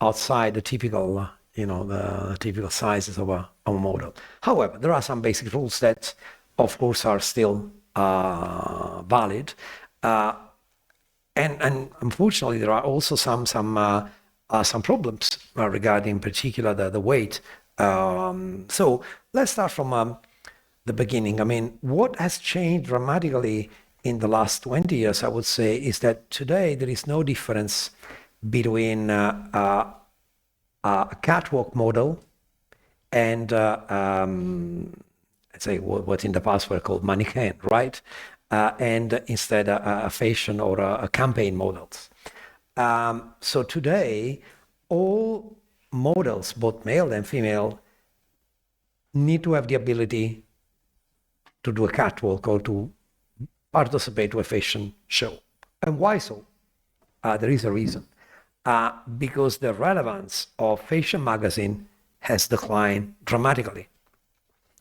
outside the typical, the typical sizes of a model. However, there are some basic rules that, of course, are still valid. And unfortunately, there are also some problems regarding, in particular, the weight. So let's start from the beginning. I mean, what has changed dramatically in the last 20 years, I would say, is that today there is no difference between a catwalk model and let's say what in the past were called mannequin, right? And instead a fashion or a campaign models. So today, all models, both male and female, need to have the ability to do a catwalk or to participate to a fashion show. And why so? There is a reason. Because the relevance of fashion magazine has declined dramatically.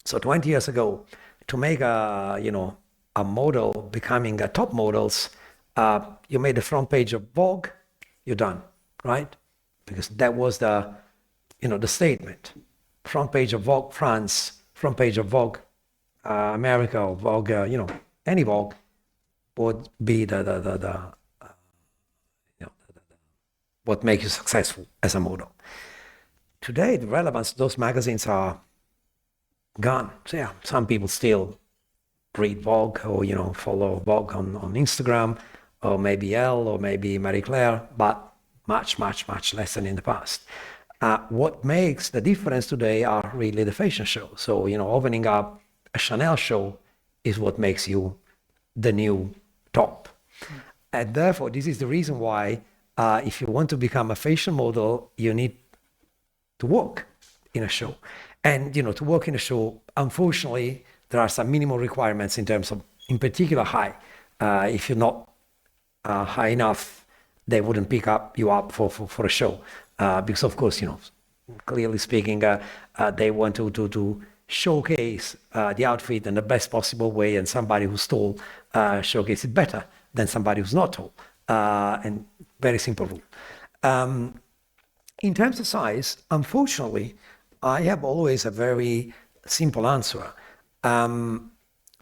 So 20 years ago, to make a model becoming a top models, you made the front page of Vogue, you're done, right? Because that was the statement. Front page of Vogue France, front page of Vogue America, or Vogue, any Vogue would be what makes you successful as a model. Today, the relevance of those magazines are gone. So yeah, some people still read Vogue or follow Vogue on Instagram, or maybe Elle or maybe Marie Claire, but much less than in the past. What makes the difference today are really the fashion show. So opening up a Chanel show is what makes you the new top. And therefore, this is the reason why if you want to become a fashion model, you need to work in a show. And to work in a show, unfortunately, there are some minimal requirements in terms of, in particular, height. If you're not high enough, they wouldn't pick you up for a show. Because of course, clearly speaking, they want to showcase the outfit in the best possible way, and somebody who's tall showcases it better than somebody who's not tall. And very simple rule. In terms of size, unfortunately, I have always a very simple answer,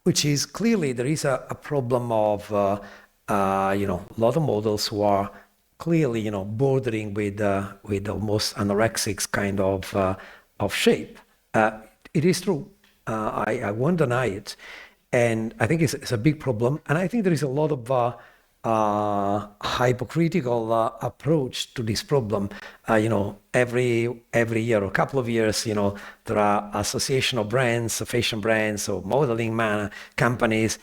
which is clearly there is a problem of a lot of models who are clearly bordering with almost anorexic kind of shape. It is true. I won't deny it, and I think it's a big problem. And I think there is a lot of hypocritical approach to this problem. Every year or a couple of years, there are association of brands, fashion brands or modeling companies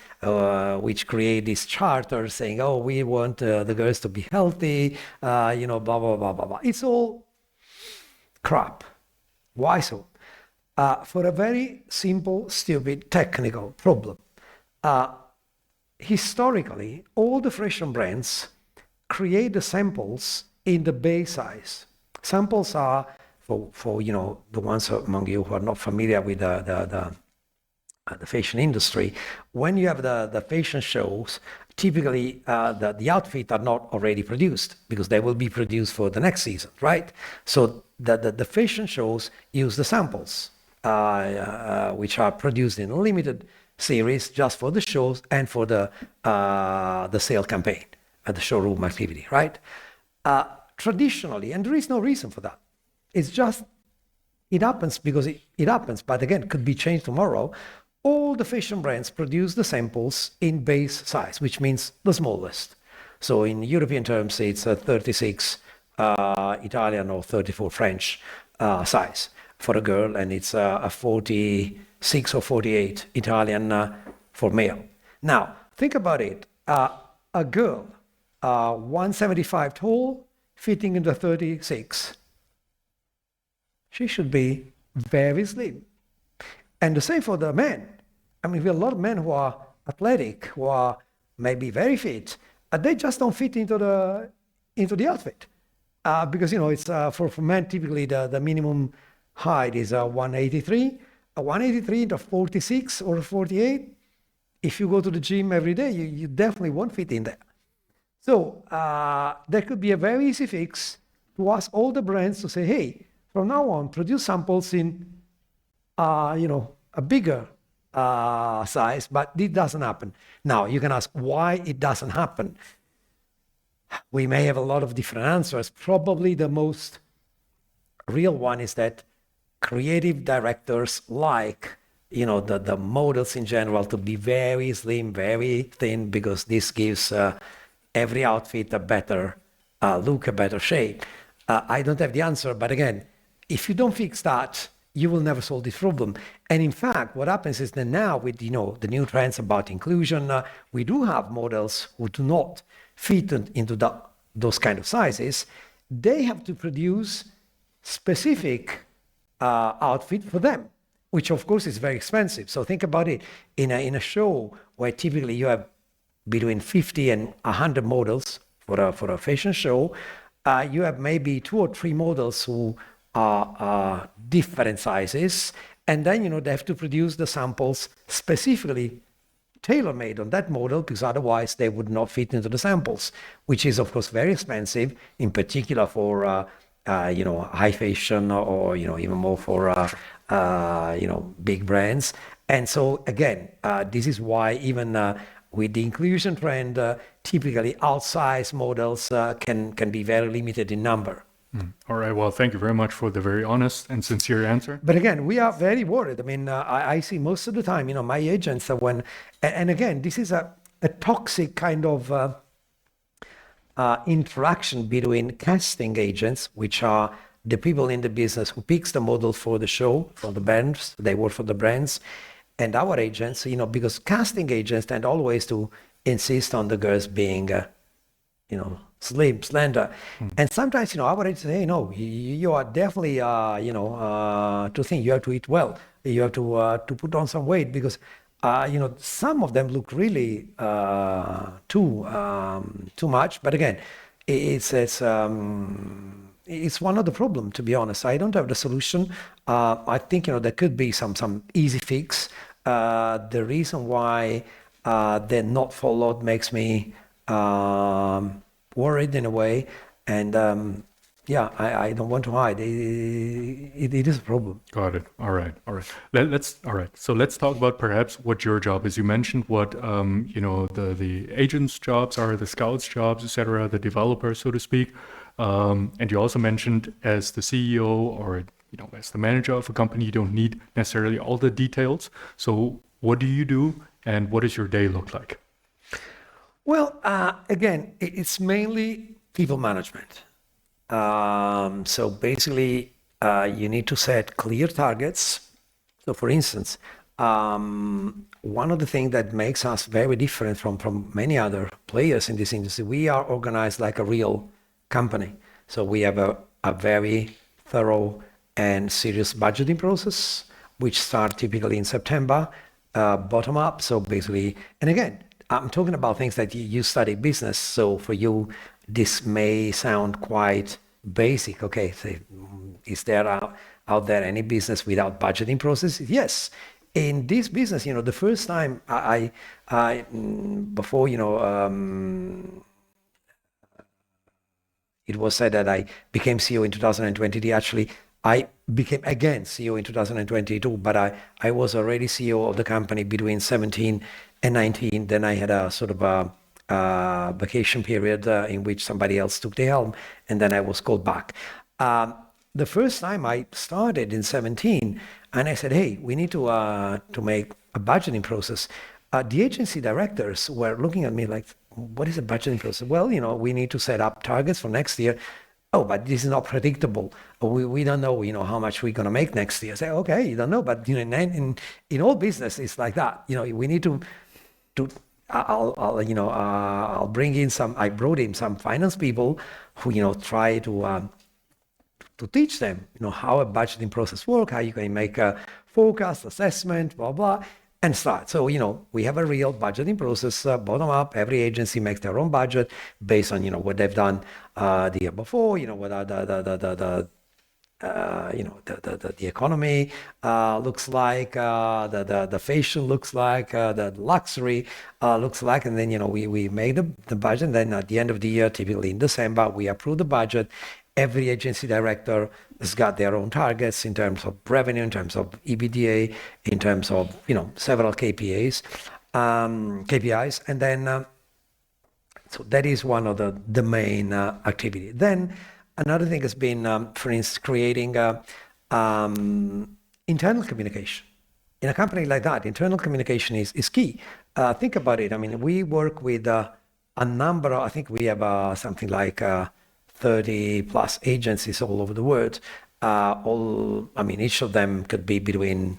which create these charters saying, oh, we want the girls to be healthy, blah, blah, blah, blah, blah. It's all crap. Why so? For a very simple, stupid, technical problem. Historically, all the fashion brands create the samples in the base size. Samples are, for the ones among you who are not familiar with the fashion industry, when you have the fashion shows, typically the outfits are not already produced because they will be produced for the next season, right? So the fashion shows use the samples, which are produced in a limited series just for the shows and for the sale campaign at the showroom activity, right? Traditionally, and there is no reason for that. It's just, it happens because it happens, but again, could be changed tomorrow. All the fashion brands produce the samples in base size, which means the smallest. So in European terms, it's a 36 Italian or 34 French size for a girl, and it's a 46 or 48 Italian for male. Now, think about it. A girl, 175 tall, fitting in the 36. She should be very slim. And the same for the men. I mean, we have a lot of men who are athletic, who are maybe very fit, they just don't fit into the outfit. Because, it's for men, typically the minimum height is 183. A 183 into 46 or 48, if you go to the gym every day, you definitely won't fit in there. So there could be a very easy fix to ask all the brands to say, hey, from now on, produce samples in, a bigger size, but it doesn't happen. Now, you can ask why it doesn't happen. We may have a lot of different answers. Probably the most real one is that creative directors like the models in general to be very slim, very thin, because this gives every outfit a better look, a better shape. I don't have the answer, but again, if you don't fix that, you will never solve this problem. And in fact, what happens is that now with the new trends about inclusion, we do have models who do not fit into those kind of sizes. They have to produce specific outfit for them, which of course is very expensive. So think about it, in a show where typically you have between 50 and 100 models for a fashion show, you have maybe 2 or 3 models who are different sizes, and then they have to produce the samples specifically tailor-made on that model, because otherwise they would not fit into the samples, which is of course very expensive, in particular for high fashion, or even more for big brands. And so again, this is why even with the inclusion trend, typically outsized models can be very limited in number. All right. Well, thank you very much for the very honest and sincere answer. But again, we are very worried. I mean, I see most of the time, my agents, and again, this is a toxic kind of interaction between casting agents, which are the people in the business who picks the model for the show, for the brands, they work for the brands, and our agents, because casting agents tend always to insist on the girls being, slim, slender. And sometimes, our agents say, hey, no, you are definitely, too thin, you have to eat well, you have to put on some weight, because some of them look really too much. But again, it's one of the problems, to be honest. I don't have the solution. I think there could be some easy fix. The reason why they're not followed makes me worried in a way, and I don't want to hide. It is a problem. Got it. All right. So let's talk about perhaps what your job is. You mentioned what the agents' jobs are, the scouts' jobs, etc., the developers, so to speak. And you also mentioned as the CEO or as the manager of a company, you don't need necessarily all the details. So what do you do, and what does your day look like? Well, again, it's mainly people management. So basically, you need to set clear targets. So for instance, one of the things that makes us very different from many other players in this industry, we are organized like a real company. So we have a very thorough and serious budgeting process, which starts typically in September, bottom up. So basically, and again, I'm talking about things that you study business. So for you, this may sound quite basic. Okay, so is there out there any business without budgeting processes? Yes. In this business, the first time I before, it was said that I became CEO in 2020. Actually, I became again CEO in 2022, but I was already CEO of the company between 17 and 19. Then I had a sort of a vacation period in which somebody else took the helm, and then I was called back. The first time I started in 17, and I said, hey, we need to make a budgeting process. The agency directors were looking at me like, what is a budgeting process? Well, we need to set up targets for next year. Oh, but this is not predictable. We don't know, how much we're going to make next year. I say, okay, you don't know, but in all business, it's like that. We need to. I'll bring in some. I brought in some finance people who try to teach them how a budgeting process works, how you can make a forecast, assessment, blah blah, and start. So we have a real budgeting process, bottom up. Every agency makes their own budget based on what they've done the year before. What are the economy looks like, the fashion looks like, the luxury looks like, and then we made the budget. And then at the end of the year, typically in December, we approve the budget. Every agency director has got their own targets in terms of revenue, in terms of EBITDA, in terms of several KPIs, and then so that is one of the main activity. Then another thing has been, for instance, creating internal communication. in a company like that, internal communication is key. Think about it. I mean, we work with a number of, I think we have something like 30 plus agencies all over the world. I mean, each of them could be between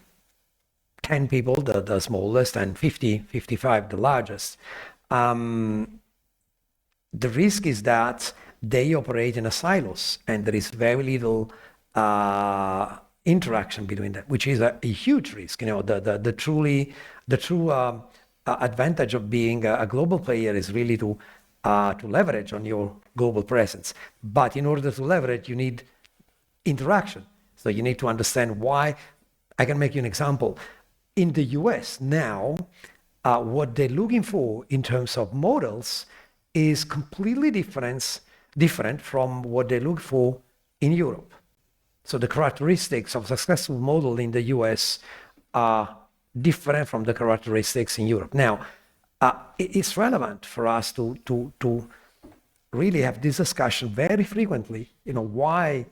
10 people, the smallest, and 50, 55, the largest. The risk is that they operate in a silos and there is very little interaction between them, which is a huge risk. The true advantage of being a global player is really to leverage on your global presence. But in order to leverage, you need interaction. So you need to understand why. I can make you an example. In the US now, what they're looking for in terms of models is completely different from what they look for in Europe. So the characteristics of successful model in the US are different from the characteristics in Europe. Now, it's relevant for us to really have this discussion very frequently. Why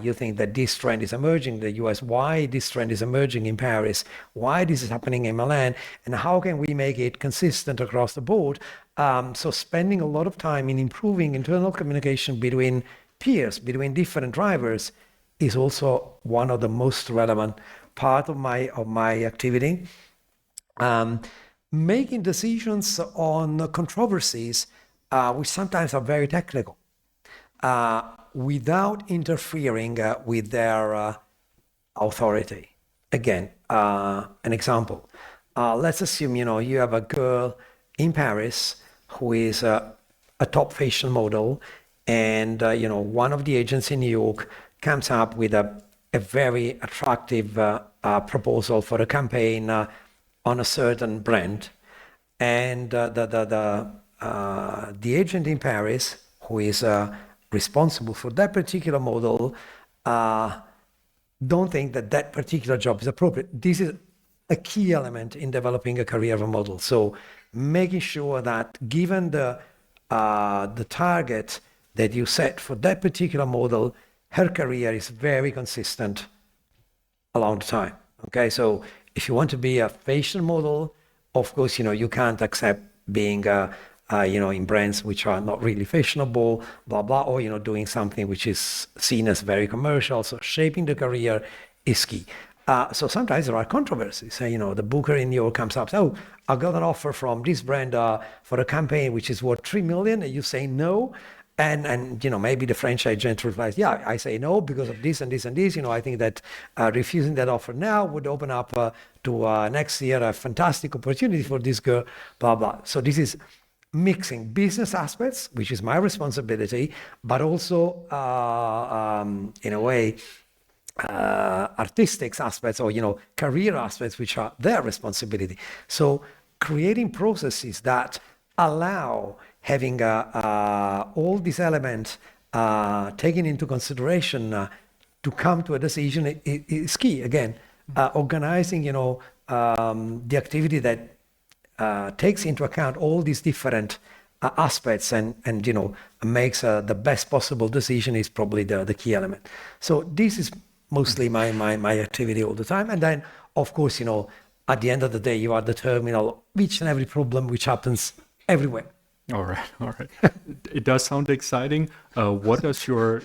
you think that this trend is emerging in the US, why this trend is emerging in Paris, why this is happening in Milan, and how can we make it consistent across the board? So spending a lot of time in improving internal communication between peers, between different drivers, is also one of the most relevant part of my activity. Making decisions on controversies, which sometimes are very technical, without interfering with their authority. Again, an example. Let's assume you have a girl in Paris who is a top fashion model, and one of the agents in New York comes up with a very attractive proposal for a campaign on a certain brand, and the agent in Paris who is responsible for that particular model don't think that particular job is appropriate. This is a key element in developing a career of a model. So making sure that given the target that you set for that particular model, her career is very consistent along the time. Okay, so if you want to be a fashion model, of course, you can't accept being in brands which are not really fashionable, blah, blah, or, doing something which is seen as very commercial. So shaping the career is key. So sometimes there are controversies. The booker in New York comes up, oh, I got an offer from this brand for a campaign which is worth 3 million, and you say no. And maybe the French agent replies, yeah, I say no because of this and this and this. I think that refusing that offer now would open up to next year a fantastic opportunity for this girl, blah, blah. So this is mixing business aspects, which is my responsibility, but also, in a way, artistic aspects or, career aspects, which are their responsibility. So creating processes that allow having all these elements taken into consideration to come to a decision is key. Again, organizing, the activity that takes into account all these different aspects and makes the best possible decision is probably the key element. So this is mostly my activity all the time. And then, of course, at the end of the day, you are the terminal of each and every problem which happens everywhere. All right. It does sound exciting. What does your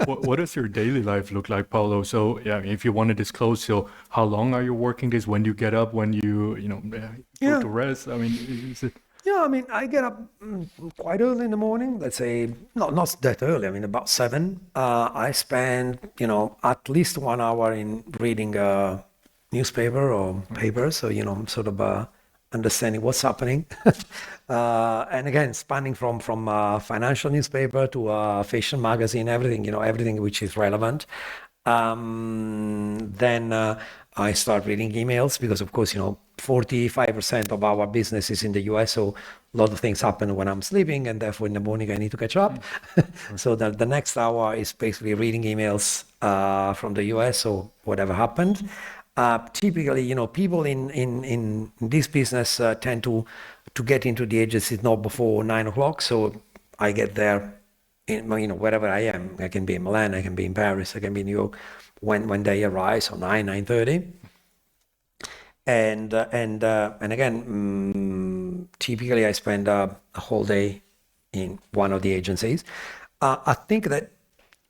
what does your daily life look like, Paolo? So, yeah, if you want to disclose, so how long are you working this? When do you get up? When you go to rest? I mean, is it? Yeah, I mean, I get up quite early in the morning. Let's say not that early. I mean, about 7. I spend at least 1 hour in reading a newspaper or paper. So sort of understanding what's happening. And again, spanning from financial newspaper to fashion magazine, everything, everything which is relevant. Then I start reading emails because, of course, 45% of our business is in the US. So a lot of things happen when I'm sleeping, and therefore in the morning I need to catch up. So the next hour is basically reading emails from the US or whatever happened. Typically, people in this business tend to get into the agencies not before 9 o'clock. So I get there, wherever I am. I can be in Milan, I can be in Paris, I can be in New York, when they arrive, so 9:30. And again, typically I spend a whole day in one of the agencies. I think that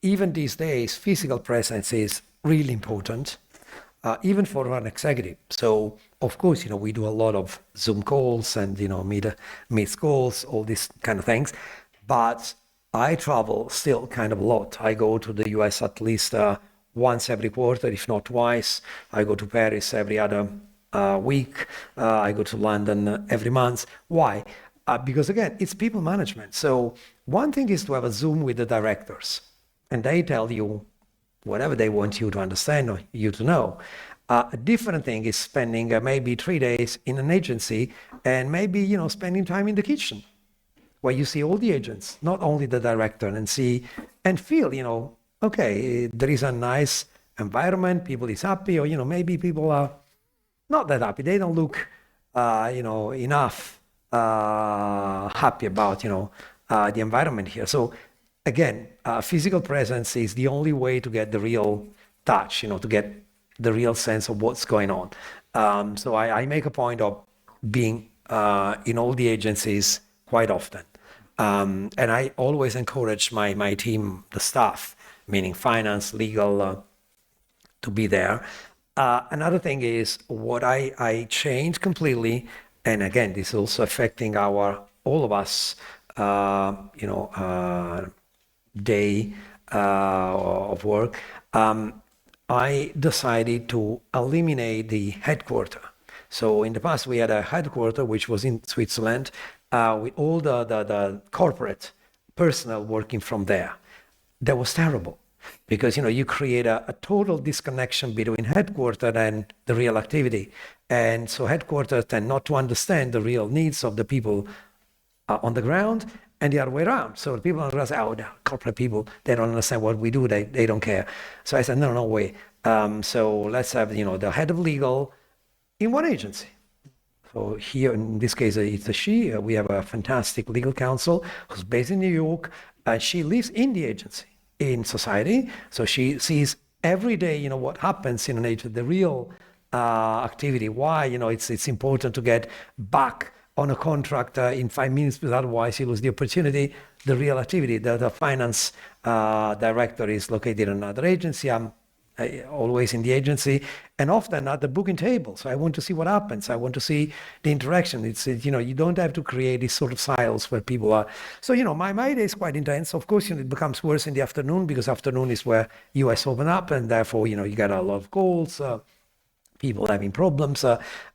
even these days, physical presence is really important, even for an executive. So of course, we do a lot of Zoom calls and meet calls, all these kind of things. But I travel still kind of a lot. I go to the US at least once every quarter, if not twice. I go to Paris every other week. I go to London every month. Why? Because again, it's people management. So one thing is to have a Zoom with the directors, and they tell you whatever they want you to understand or you to know. A different thing is spending maybe 3 days in an agency and maybe spending time in the kitchen, where you see all the agents, not only the director, and see and feel, okay, there is a nice environment, people is happy, or maybe people are not that happy. They don't look, enough happy about, the environment here. So again, physical presence is the only way to get the real touch, to get the real sense of what's going on. So I make a point of being in all the agencies quite often. And I always encourage my team, the staff, meaning finance, legal, to be there. Another thing is what I changed completely, and again, this is also affecting all of us, day of work. I decided to eliminate the headquarter. So in the past, we had a headquarter which was in Switzerland, with all the corporate personnel working from there. That was terrible, because you create a total disconnection between headquarters and the real activity. And so headquarters tend not to understand the real needs of the people on the ground, and the other way around. So the people on the ground say, oh, the corporate people, they don't understand what we do, they don't care. So I said, no way. So let's have the head of legal in one agency. So here, in this case, it's a she. We have a fantastic legal counsel who's based in New York, and she lives in the agency, in society. So she sees every day, what happens in an agency, the real activity, why, it's important to get back on a contract in 5 minutes, because otherwise you lose the opportunity, the real activity. The finance director is located in another agency. I'm always in the agency, and often at the booking table. So I want to see what happens. I want to see the interaction. It's, you don't have to create these sort of silos where people are. So, my day is quite intense. Of course, it becomes worse in the afternoon, because afternoon is where US open up, and therefore, you get a lot of calls, people having problems.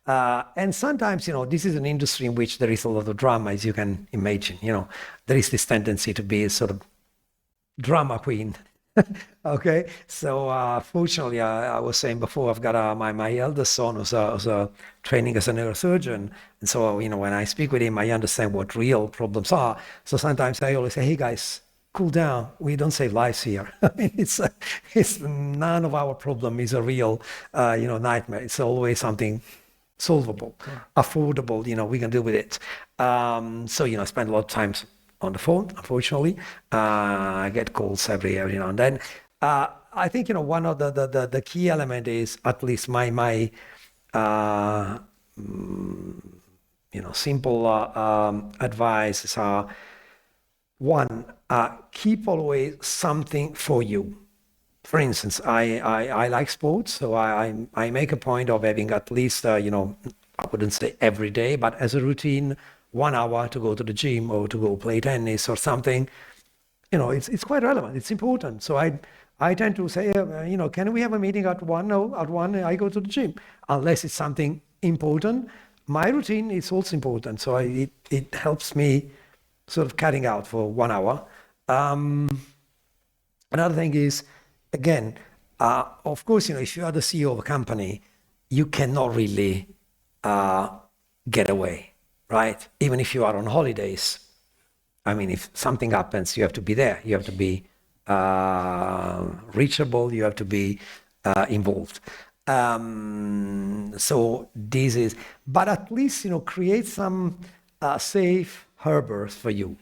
And sometimes, this is an industry in which there is a lot of drama, as you can imagine. There is this tendency to be a sort of drama queen. Okay, so fortunately, I was saying before, I've got my eldest son who's training as a neurosurgeon, and so when I speak with him, I understand what real problems are. So sometimes I always say, "Hey guys, cool down. We don't save lives here. I mean, it's none of our problem is a real nightmare. It's always something solvable, affordable. We can deal with it." So I spend a lot of time on the phone, unfortunately. I get calls every now and then. I think one of the key element is, at least my simple advice are: one, keep always something for you. For instance, I like sports, so I make a point of having at least I wouldn't say every day, but as a routine, 1 hour to go to the gym or to go play tennis or something. It's quite relevant. It's important. So I tend to say, can we have a meeting at 1? No, at 1 I go to the gym, unless it's something important. My routine is also important, so it helps me sort of cutting out for 1 hour. Another thing is, again, of course, if you are the CEO of a company, you cannot really get away. Right? Even if you are on holidays, I mean, if something happens, you have to be there. You have to be reachable. You have to be involved. So this is, but at least, create some safe harbors for you.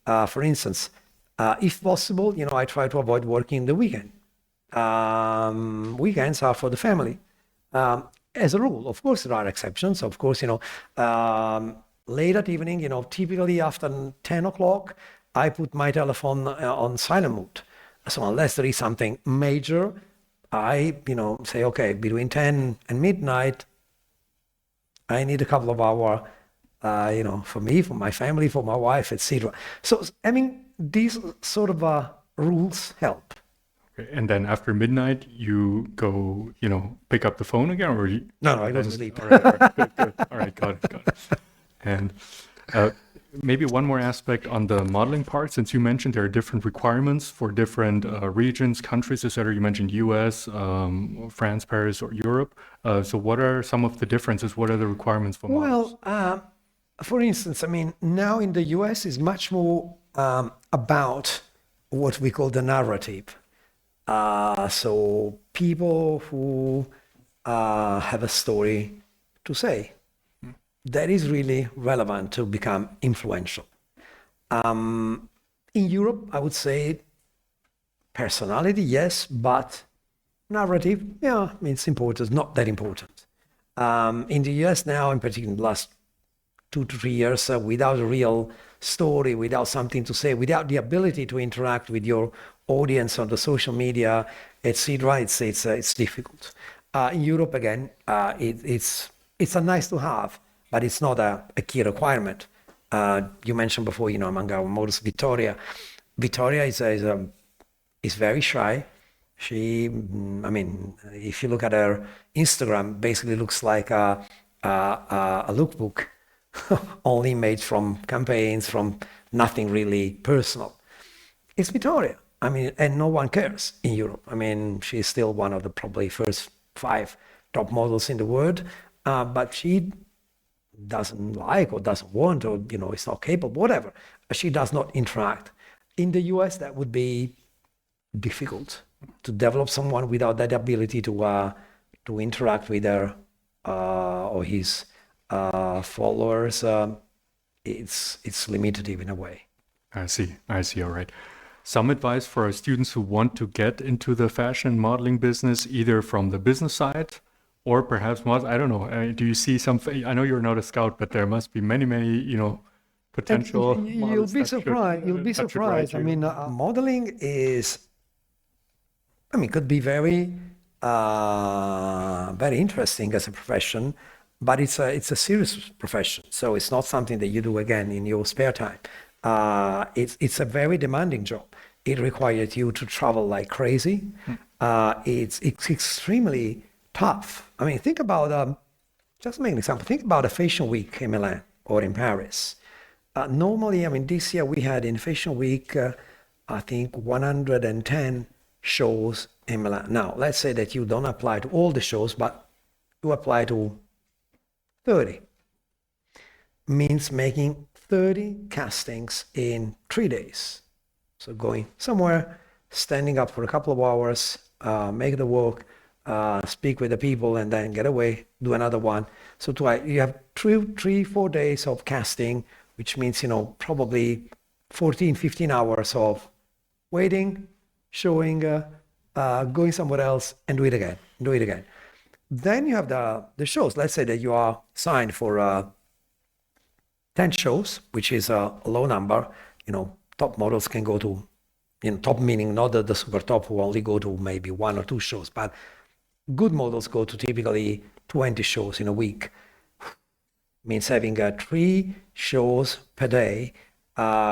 For instance, if possible, I try to avoid working the weekend. Weekends are for the family. As a rule, of course, there are exceptions. Of course, late at evening, typically after 10 o'clock, I put my telephone on silent mode. So unless there is something major, I, say, okay, between 10 and midnight, I need a couple of hours, for me, for my family, for my wife, etc. So, I mean, these sort of rules help. Okay. And then after midnight, you go, pick up the phone again, or you? No, I go to sleep. All right, good. All right, got it. And maybe one more aspect on the modeling part, since you mentioned there are different requirements for different regions, countries, etc. You mentioned US, France, Paris, or Europe. So what are some of the differences? What are the requirements for models? Well, for instance, I mean, now in the US is much more about what we call the narrative. So people who have a story to say that is really relevant to become influential. In Europe, I would say personality, yes, but narrative, yeah, I mean, it's important, not that important. In the US now, in particular, in the last 2 to 3 years, without a real story, without something to say, without the ability to interact with your audience on the social media, etc., it's difficult. In Europe, again, it's a nice to have, but it's not a key requirement. You mentioned before, among our models, Vittoria. Vittoria is very shy. She, I mean, if you look at her Instagram, basically looks like a lookbook, only made from campaigns, from nothing really personal. It's Vittoria. I mean, and no one cares in Europe. I mean, she's still one of the probably first 5 top models in the world, but she doesn't like or doesn't want or, is not capable, whatever. She does not interact. In the US, that would be difficult to develop someone without that ability to interact with her or his followers. It's limitative in a way. I see. All right. Some advice for our students who want to get into the fashion modeling business, either from the business side or perhaps, I don't know, do you see some, I know you're not a scout, but there must be many, potential You'll be surprised. I mean, modeling is, could be very, very interesting as a profession, but it's a serious profession. So it's not something that you do again in your spare time. It's a very demanding job. It requires you to travel like crazy. It's extremely tough. I mean, think about, just to make an example, think about a fashion week in Milan or in Paris. Normally, I mean, this year we had in fashion week, I think 110 shows in Milan. Now, let's say that you don't apply to all the shows, but you apply to 30. Means making 30 castings in 3 days. So going somewhere, standing up for a couple of hours, make the walk, speak with the people, and then get away, do another one. So you have 3-4 days of casting, which means, probably 14, 15 hours of waiting, showing, going somewhere else, and do it again. Then you have the shows. Let's say that you are signed for 10 shows, which is a low number. Top models can go to, top meaning not the super top who only go to maybe 1 or 2 shows, but good models go to typically 20 shows in a week. Means having 3 shows per day,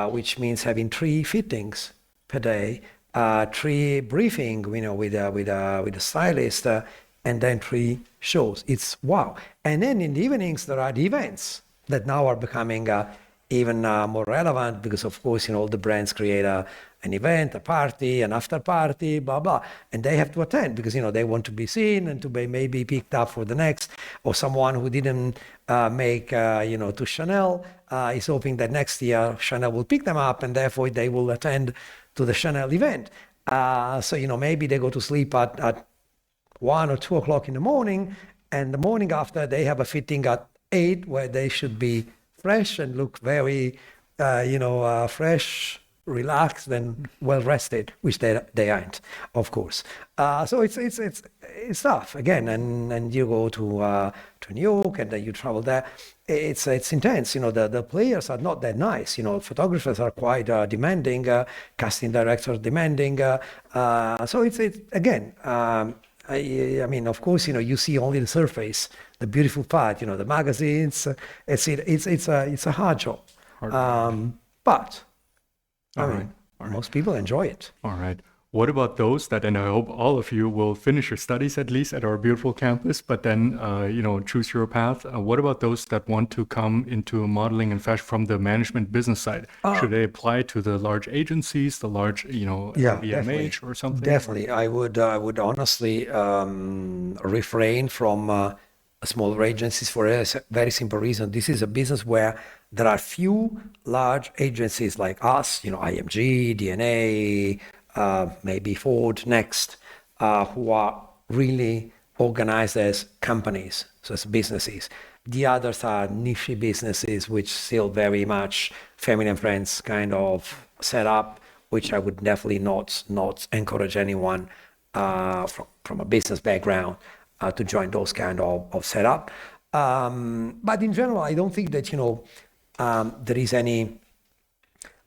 which means having 3 fittings per day, 3 briefing, with a stylist, and then 3 shows. It's wow. And then in the evenings there are the events that now are becoming even more relevant because, of course, all the brands create an event, a party, an after party, blah, blah. And they have to attend because, they want to be seen and to be maybe picked up for the next, or someone who didn't make, to Chanel is hoping that next year Chanel will pick them up and therefore they will attend to the Chanel event. So, maybe they go to sleep at 1 or 2 o'clock in the morning, and the morning after they have a fitting at 8 where they should be fresh and look very, fresh relaxed and well rested, which they aren't, of course. So it's tough again, and you go to New York and then you travel there. It's intense. The players are not that nice. Photographers are quite demanding, casting directors demanding. So it's again. I mean, of course, you see only the surface, the beautiful part. The magazines. It's a hard job. But I mean, most people enjoy it. All right. What about those that, and I hope all of you will finish your studies at least at our beautiful campus, but then, choose your path. What about those that want to come into modeling and fashion from the management business side? Should they apply to the large agencies, the large, LVMH or something? Definitely. I would honestly refrain from smaller agencies for a very simple reason. This is a business where there are few large agencies like us, IMG, DNA, maybe Ford next, who are really organized as companies, so as businesses. The others are niche businesses, which still very much family and friends kind of set up, which I would definitely not encourage anyone from a business background to join those kind of setup. But in general, I don't think that there is any.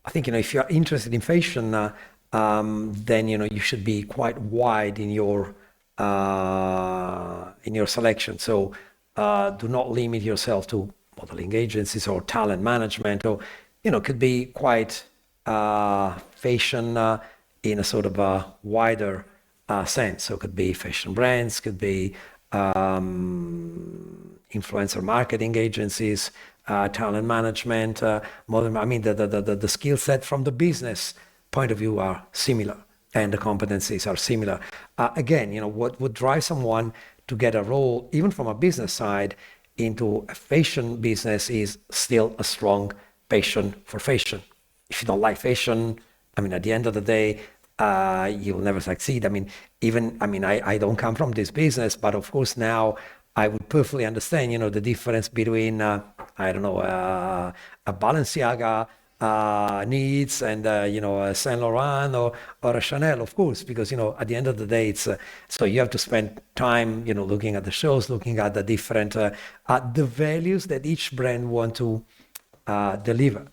I think if you are interested in fashion, then you should be quite wide in your selection. So do not limit yourself to modeling agencies or talent management, or could be quite fashion in a sort of a wider sense. So it could be fashion brands, could be influencer marketing agencies, talent management, modern. I mean, the skill set from the business point of view are similar, and the competencies are similar. Again, what would drive someone to get a role, even from a business side, into a fashion business is still a strong passion for fashion. If you don't like fashion, I mean, at the end of the day, you'll never succeed. I mean, I don't come from this business, but of course now I would perfectly understand, the difference between, a Balenciaga needs and, a Saint Laurent or a Chanel, of course, because, at the end of the day, it's, so you have to spend time, looking at the shows, looking at the different, the values that each brand want to deliver.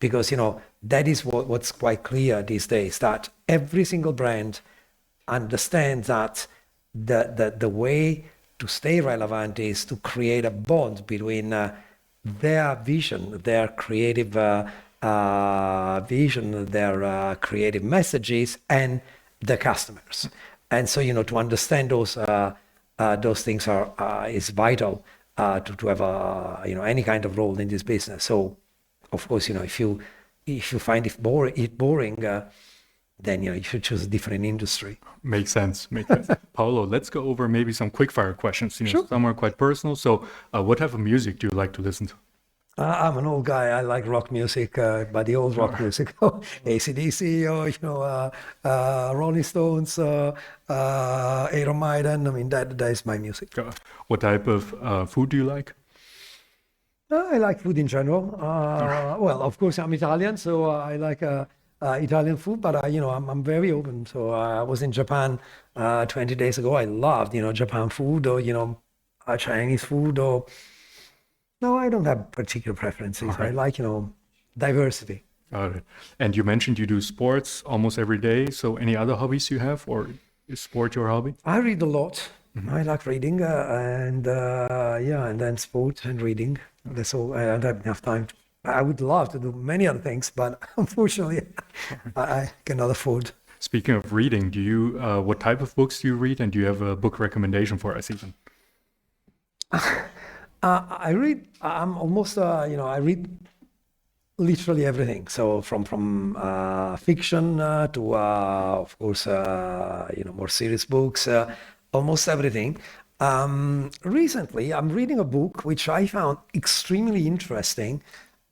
Because, that is what's quite clear these days, that every single brand understands that the way to stay relevant is to create a bond between their vision, their creative vision, their creative messages, and the customers. And so, to understand those things is vital to have any kind of role in this business. So, of course, if you find it boring, then you should choose a different industry. Makes sense. Paolo, let's go over maybe some quick fire questions. Sure. Some are quite personal. So, what type of music do you like to listen to? I'm an old guy. I like rock music, but the old rock music, AC/DC, Rolling Stones, Iron Maiden. I mean, that is my music. What type of food do you like? I like food in general. Well, of course, I'm Italian, so I like Italian food, but I'm very open. So I was in Japan 20 days ago. I loved, Japan food, or Chinese food, or no, I don't have particular preferences. Right. I like, diversity. Got it. And you mentioned you do sports almost every day. So any other hobbies you have, or is sport your hobby? I read a lot. Mm-hmm. I like reading, and then sport and reading. That's all. I don't have enough time. I would love to do many other things, but unfortunately, I cannot afford. Speaking of reading, do you what type of books do you read, and do you have a book recommendation for us even? I read. I'm almost. I read literally everything. So from fiction to, of course, more serious books. Almost everything. Recently, I'm reading a book which I found extremely interesting.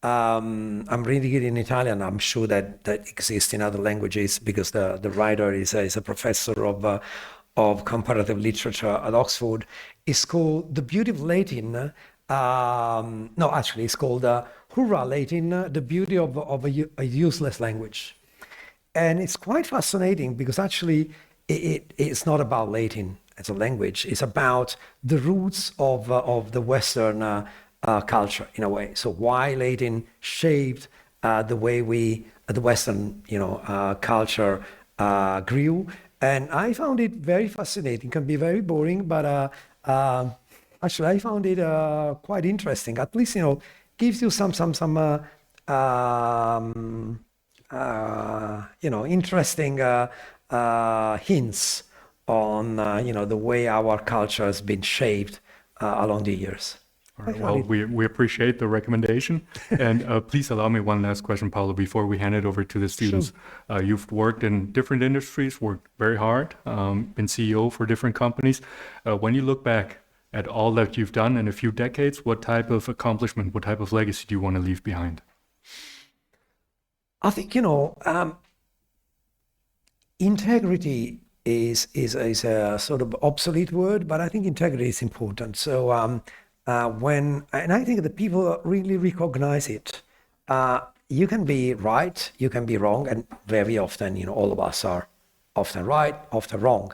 I'm reading it in Italian. I'm sure that exists in other languages because the writer is a professor of comparative literature at Oxford. It's called The Beauty of Latin. No, actually, it's called Hurrah Latin, The Beauty of a Useless Language. And it's quite fascinating because actually it's not about Latin as a language. It's about the roots of the Western culture in a way. So why Latin shaped the way the Western culture grew. And I found it very fascinating. It can be very boring, but actually I found it quite interesting. At least gives you some interesting hints on the way our culture has been shaped along the years. All right, well, we appreciate the recommendation. And please allow me one last question, Paolo, before we hand it over to the students. Sure. You've worked in different industries, worked very hard, been CEO for different companies. When you look back at all that you've done in a few decades, what type of accomplishment, what type of legacy do you want to leave behind? I think, integrity is a sort of obsolete word, but I think integrity is important. So and I think that people really recognize it. You can be right, you can be wrong, and very often, all of us are often right, often wrong.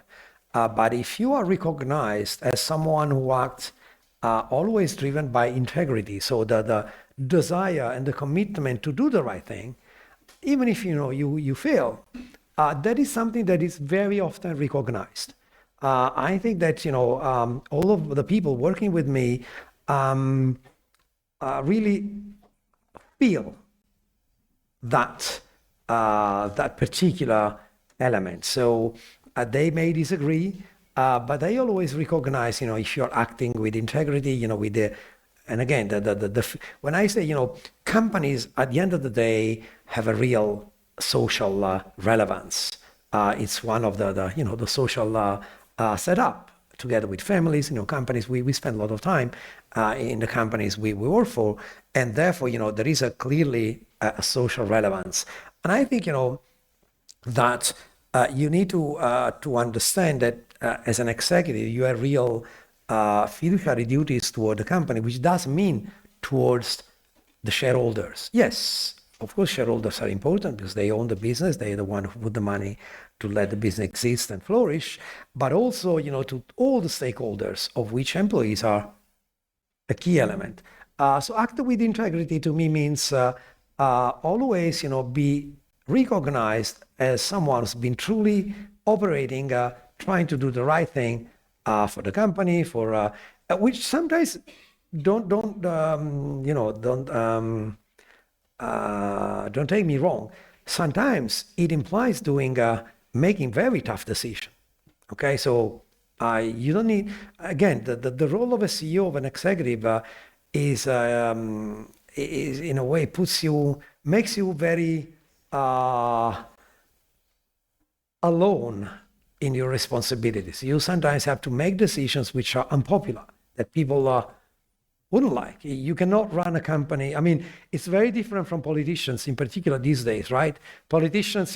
But if you are recognized as someone who acts always driven by integrity, so the desire and the commitment to do the right thing, even if you fail, that is something that is very often recognized. I think that all of the people working with me really feel that particular element. So they may disagree, but they always recognize if you're acting with integrity, with the. And again, when I say companies at the end of the day have a real social relevance. It's one of the social setup together with families. Companies, we spend a lot of time in the companies we work for, and therefore there is clearly a social relevance. And I think that you need to understand that as an executive you have real fiduciary duties toward the company, which does mean towards the shareholders. Yes, of course, shareholders are important because they own the business. They're the one who put the money to let the business exist and flourish. But also, to all the stakeholders, of which employees are a key element. So act with integrity to me means always, be recognized as someone who's been truly operating, trying to do the right thing for the company, for which sometimes don't take me wrong. Sometimes it implies making very tough decisions. Okay, so you don't need, again, the role of a CEO, of an executive, is in a way makes you very alone in your responsibilities. You sometimes have to make decisions which are unpopular, that people wouldn't like. You cannot run a company. I mean, it's very different from politicians, in particular these days, right? Politicians,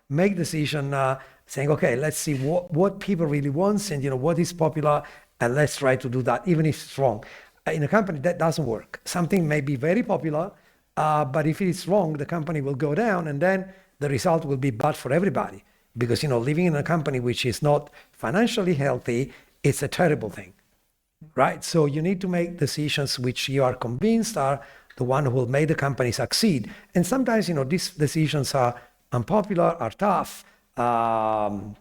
make decisions saying, okay, let's see what people really want and what is popular, and let's try to do that, even if it's wrong. In a company, that doesn't work. Something may be very popular, but if it's wrong, the company will go down, and then the result will be bad for everybody. Because living in a company which is not financially healthy, it's a terrible thing. Right? So you need to make decisions which you are convinced are the one who will make the company succeed. And sometimes, these decisions are unpopular, are tough, can,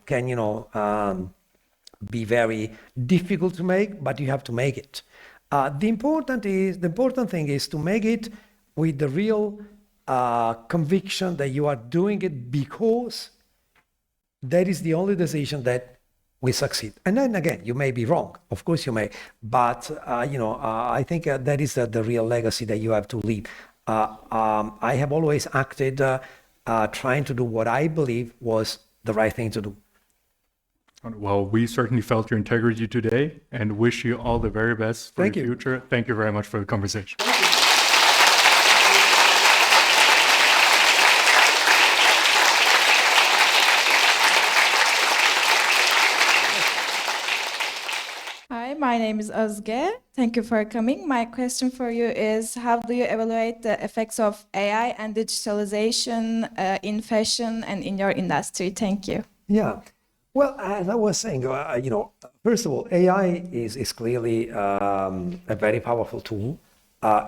be very difficult to make, but you have to make it. The important thing is to make it with the real conviction that you are doing it because that is the only decision that will succeed. And then again, you may be wrong. Of course you may. But, I think that is the real legacy that you have to leave. I have always acted trying to do what I believe was the right thing to do. Well, we certainly felt your integrity today and wish you all the very best for your future. Thank you very much for the conversation. Hi, my name is Özge. Thank you for coming. My question for you is, how do you evaluate the effects of AI and digitalization in fashion and in your industry? Thank you. Yeah. Well, as I was saying, first of all, AI is clearly a very powerful tool.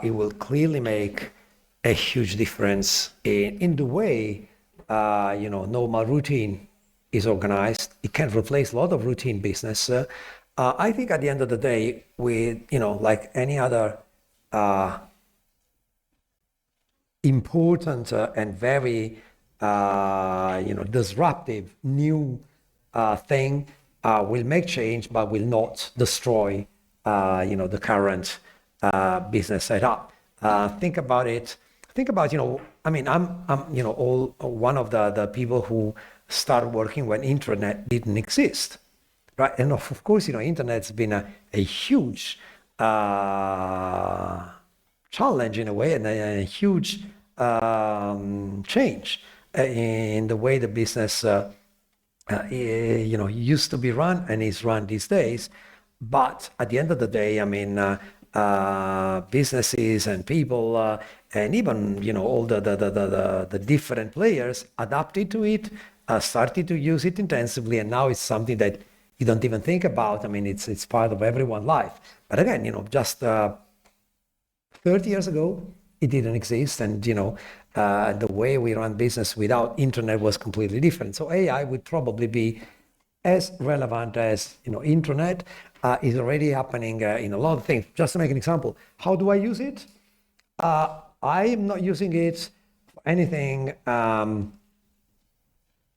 It will clearly make a huge difference in the way, normal routine is organized. It can replace a lot of routine business. I think at the end of the day, with, like any other important and very, disruptive new thing, will make change, but will not destroy, the current business setup. Think about it. Think about, I'm all one of the people who started working when internet didn't exist, right? And of course, internet's been a huge challenge in a way, and a huge change in the way the business used to be run and is run these days. But at the end of the day, businesses and people and even all the different players adapted to it, started to use it intensively, and now it's something that you don't even think about. It's part of everyone's life. But again, just 30 years ago, it didn't exist, and the way we run business without internet was completely different. So AI would probably be as relevant as internet. Is already happening in a lot of things. Just to make an example, how do I use it? I am not using it for anything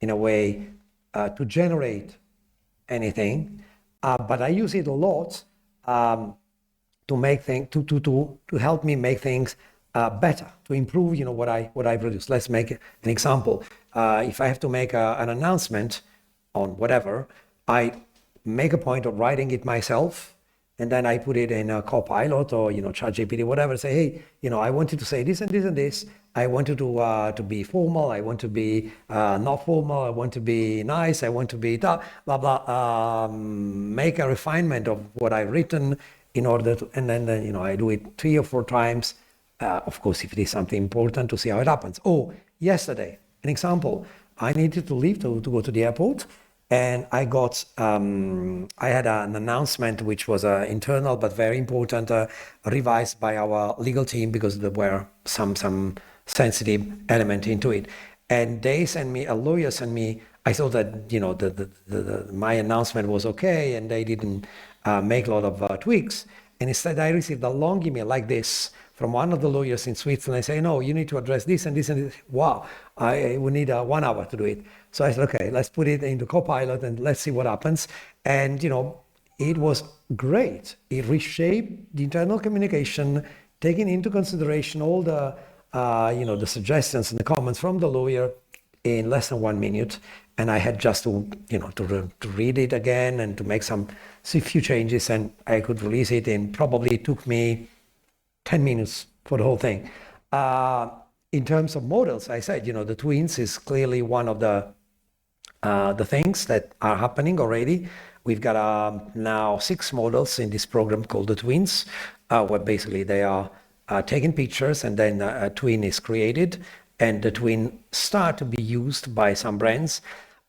in a way to generate anything, but I use it a lot to make things to help me make things better, to improve what I produce. Let's make an example. If I have to make an announcement on whatever, I make a point of writing it myself, and then I put it in a Copilot or ChatGPT, whatever. Say, hey, I wanted to say this and this and this. I wanted to be formal. I want to be not formal. I want to be nice. I want to be blah blah. Make a refinement of what I've written in order to, and then I do it 3 or 4 times. Of course, if it is something important, to see how it happens. Oh, yesterday, an example. I needed to leave to go to the airport. And I got, I had an announcement which was internal but very important, revised by our legal team because there were some sensitive element into it. And they sent me, a lawyer sent me, I thought that, my announcement was okay and they didn't make a lot of tweaks. And instead I received a long email like this from one of the lawyers in Switzerland. Say, no, you need to address this and this and this. Wow, I would need 1 hour to do it. So I said, okay, let's put it into Copilot and let's see what happens. And, it was great. It reshaped the internal communication, taking into consideration all the, the suggestions and the comments from the lawyer in less than 1 minute. And I had just to, to read it again and to make see a few changes, and I could release it. And probably it took me 10 minutes for the whole thing. In terms of models, I said, the twins is clearly one of the things that are happening already. We've got now 6 models in this program called the twins, where basically they are taking pictures and then a twin is created, and the twin start to be used by some brands.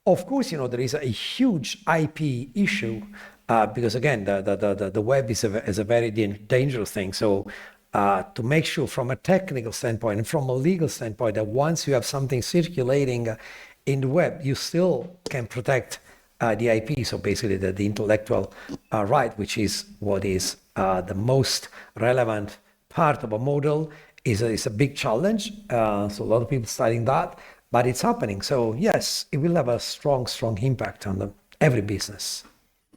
Of course, there is a huge IP issue because again, the web is a very dangerous thing. So to make sure from a technical standpoint and from a legal standpoint that once you have something circulating in the web, you still can protect the IP. So basically the intellectual right, which is what is the most relevant part of a model, is a big challenge. So a lot of people studying that, but it's happening. So yes, it will have a strong impact on every business.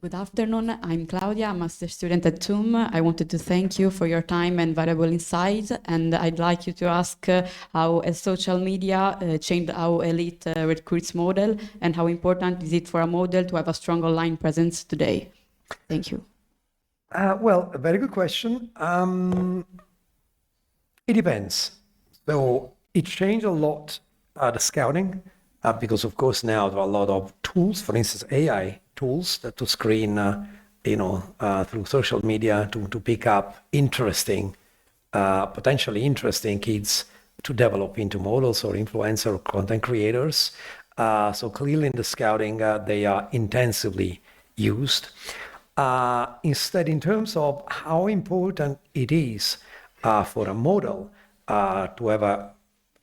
Good afternoon, I'm Claudia, I'm a master student at TUM. I wanted to thank you for your time and valuable insights, and I'd like you to ask how social media changed how elite recruits model, and how important is it for a model to have a strong online presence today? Thank you. Well, a very good question. It depends. So it changed a lot, the scouting, because of course now there are a lot of tools, for instance, AI tools to screen through social media to pick up potentially interesting kids to develop into models or influencer or content creators. So clearly in the scouting, they are intensively used. Instead, in terms of how important it is for a model to have a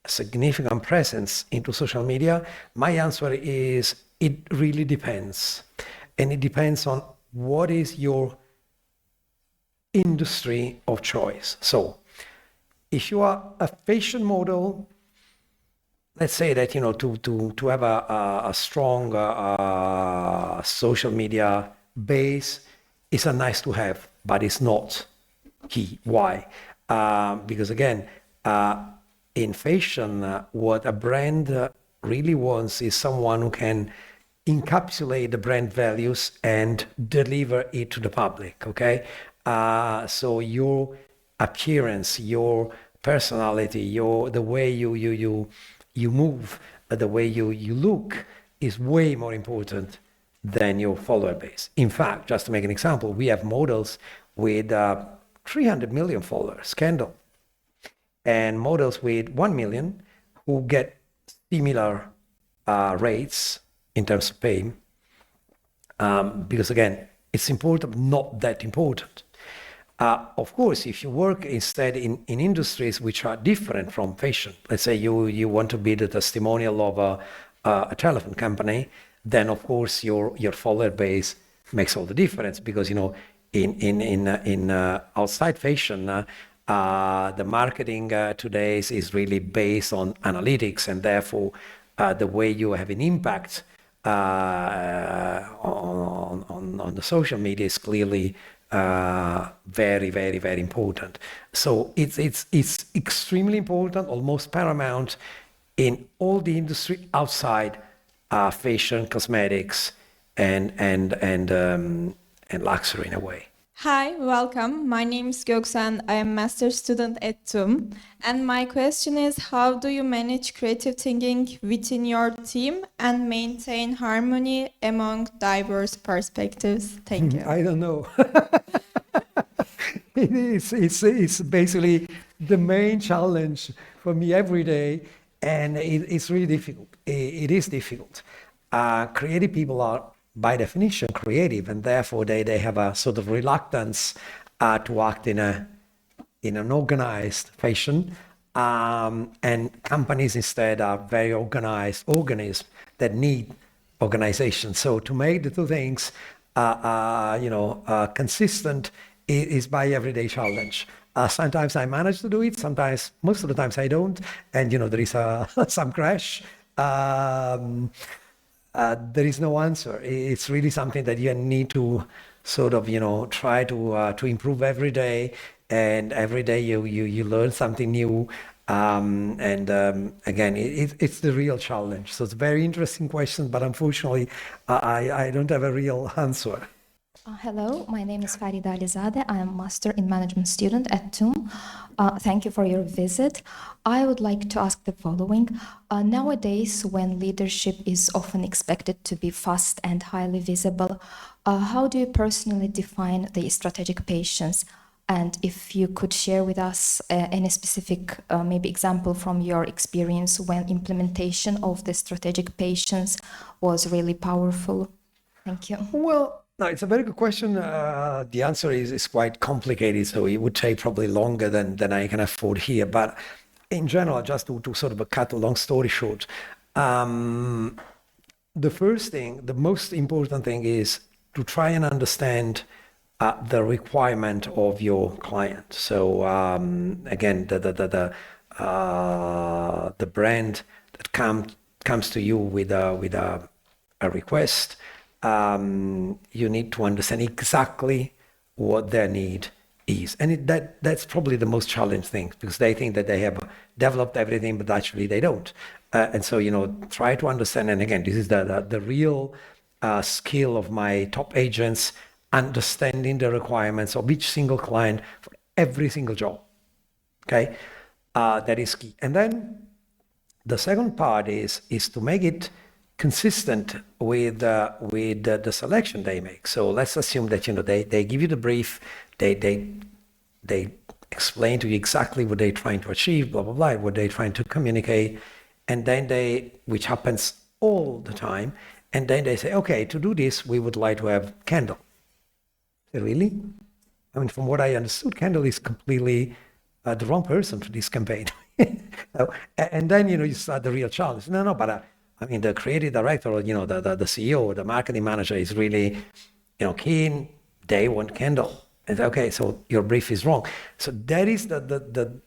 significant presence into social media, my answer is it really depends. And it depends on what is your industry of choice. So if you are a fashion model, let's say that, to have a strong social media base is a nice to have, but it's not key. Why? Because again, in fashion, what a brand really wants is someone who can encapsulate the brand values and deliver it to the public, okay? So your appearance, your personality, the way you move, the way you look is way more important than your follower base. In fact, just to make an example, we have models with 300 million followers, scandal, and models with 1 million who get similar rates in terms of pay, because again, it's important, not that important. Of course, if you work instead in industries which are different from fashion, let's say you want to be the testimonial of a telephone company, then of course your follower base makes all the difference, because in outside fashion, the marketing today is really based on analytics, and therefore the way you have an impact on the social media is clearly very, very, very important. So it's extremely important, almost paramount in all the industry outside fashion, cosmetics, and luxury in a way. Hi, welcome. My name is Göksen. I am master's student at TUM. And my question is, how do you manage creative thinking within your team and maintain harmony among diverse perspectives? Thank you. I don't know. It's basically the main challenge for me every day, and it's really difficult. It is difficult. Creative people are, by definition, creative, and therefore they have a sort of reluctance to act in an organized fashion. And companies instead are very organized organisms that need organization. So to make the two things, consistent is my everyday challenge. Sometimes I manage to do it. Sometimes, most of the times I don't. And there is some crash. There is no answer. It's really something that you need to sort of, try to improve every day. And every day you learn something new. Again, it's the real challenge. So it's a very interesting question, but unfortunately, I don't have a real answer. Hello, my name is Farida Alizadeh. I am a Master in Management student at TUM. Thank you for your visit. I would like to ask the following. Nowadays, when leadership is often expected to be fast and highly visible, how do you personally define the strategic patience? And if you could share with us any specific maybe example from your experience when implementation of the strategic patience was really powerful. Thank you. Well, no, it's a very good question. The answer is quite complicated, so it would take probably longer than I can afford here. But in general, just to sort of cut a long story short, the first thing, the most important thing is to try and understand the requirement of your client. So again, the brand that comes to you with a request, you need to understand exactly what their need is, and that's probably the most challenging thing, because they think that they have developed everything, but actually they don't. And so try to understand. And again, this is the real skill of my top agents, understanding the requirements of each single client for every single job. Okay, that is key. And then the second part is to make it consistent with the selection they make. So let's assume that they give you the brief, they explain to you exactly what they're trying to achieve, blah blah blah, what they're trying to communicate, and then which happens all the time, and then they say, okay, to do this, we would like to have Kendall. Really? I mean, from what I understood, Kendall is completely the wrong person for this campaign. And then you start the real challenge. No, but I mean, the creative director, or the CEO, the marketing manager is really keen. They want Kendall. And okay, so your brief is wrong. So that is the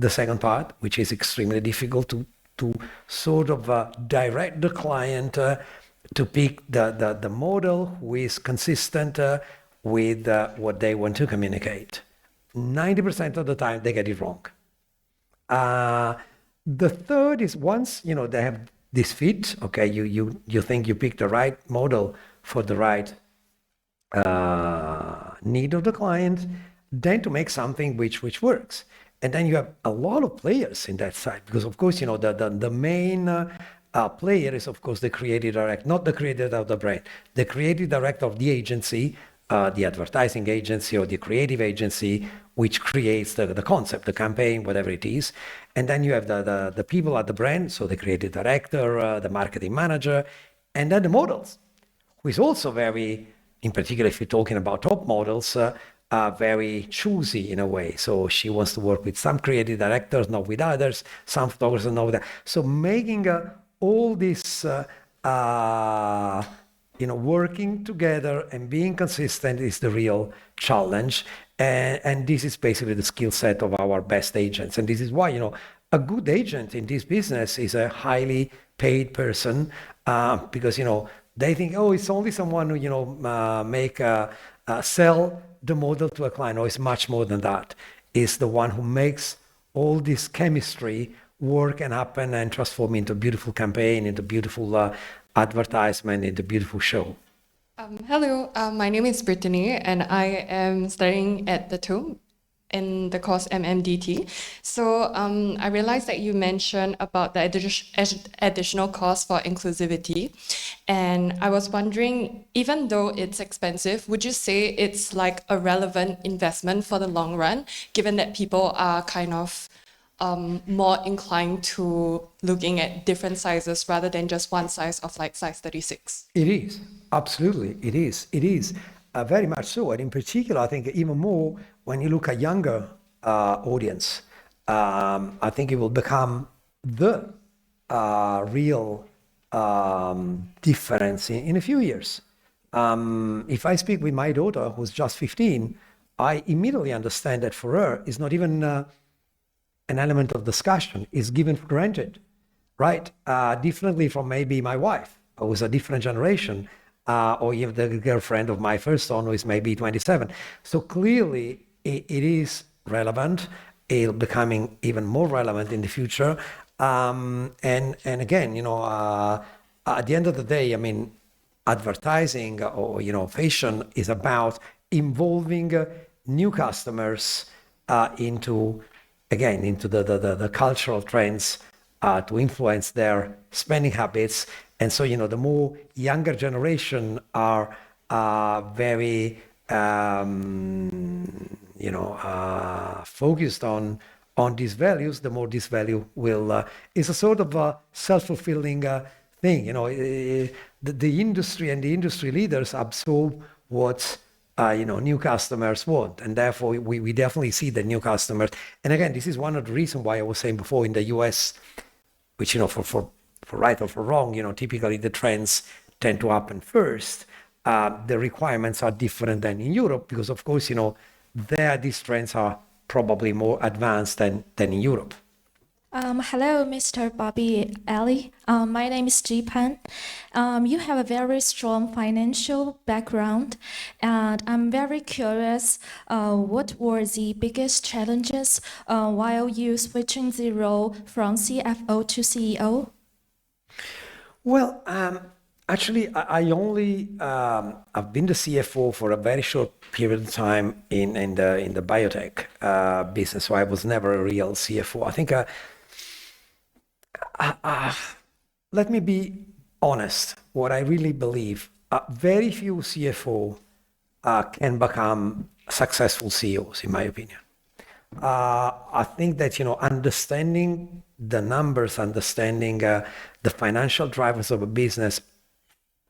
second part, which is extremely difficult to sort of direct the client to pick the model who is consistent with what they want to communicate. 90% of the time they get it wrong. The third is once they have this fit, okay, you think you picked the right model for the right need of the client, then to make something which works. And then you have a lot of players in that side, because of course the main player is of course the creative director, not the creative of the brand, the creative director of the agency, the advertising agency or the creative agency, which creates the concept, the campaign, whatever it is. And then you have the people at the brand, so the creative director, the marketing manager, and then the models, who is also very, in particular if you're talking about top models, very choosy in a way. So she wants to work with some creative directors, not with others, some photographers, not with that. So making all this working together and being consistent is the real challenge. And this is basically the skill set of our best agents. And this is why, a good agent in this business is a highly paid person, because, they think, oh, it's only someone who, sell the model to a client. No, it's much more than that. It's the one who makes all this chemistry work and happen and transform into a beautiful campaign, into beautiful advertisement, into a beautiful show. Hello, my name is Brittany, and I am studying at the TUM in the course MMDT. So I realized that you mentioned about the additional cost for inclusivity. And I was wondering, even though it's expensive, would you say it's like a relevant investment for the long run, given that people are kind of more inclined to looking at different sizes rather than just one size of like size 36? It is, absolutely, it is. It is very much so. And in particular, I think even more when you look at younger audience, I think it will become the real difference in a few years. If I speak with my daughter, who's just 15, I immediately understand that for her, it's not even an element of discussion, is given for granted, right? Differently from maybe my wife, who's a different generation, or even the girlfriend of my first son, who is maybe 27. So clearly, it is relevant. It's becoming even more relevant in the future. And again, at the end of the day, I mean, advertising or fashion is about involving new customers into the cultural trends, to influence their spending habits. And so, the more younger generation are very, focused on these values, the more this value will, is a sort of a self-fulfilling thing. The industry and the industry leaders absorb what new customers want, and therefore we definitely see the new customers. And again, this is one of the reasons why I was saying before in the US, which for right or for wrong, typically the trends tend to happen first. The requirements are different than in Europe because, of course, there these trends are probably more advanced than in Europe. Hello, Mr. Barbieri. My name is Jipan. You have a very strong financial background, and I'm very curious, what were the biggest challenges while you switching the role from CFO to CEO? Well, actually, I only I've been the CFO for a very short period of time in the biotech business, so I was never a real CFO. I think let me be honest, what I really believe, very few CFO can become successful CEOs, in my opinion. I think that, understanding the numbers, understanding the financial drivers of a business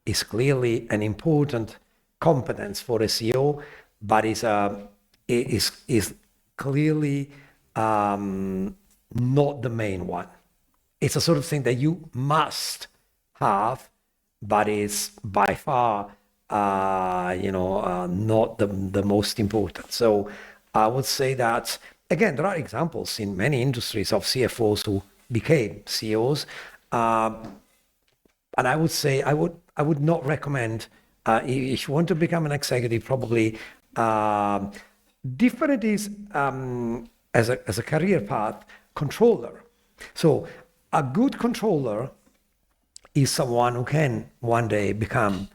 is clearly an important competence for a CEO, but is clearly not the main one. It's a sort of thing that you must have, but is by far, not the most important. So I would say that, again, there are examples in many industries of CFOs who became CEOs. And I would say I would not recommend, if you want to become an executive, probably different is as a career path, controller. So a good controller is someone who can one day become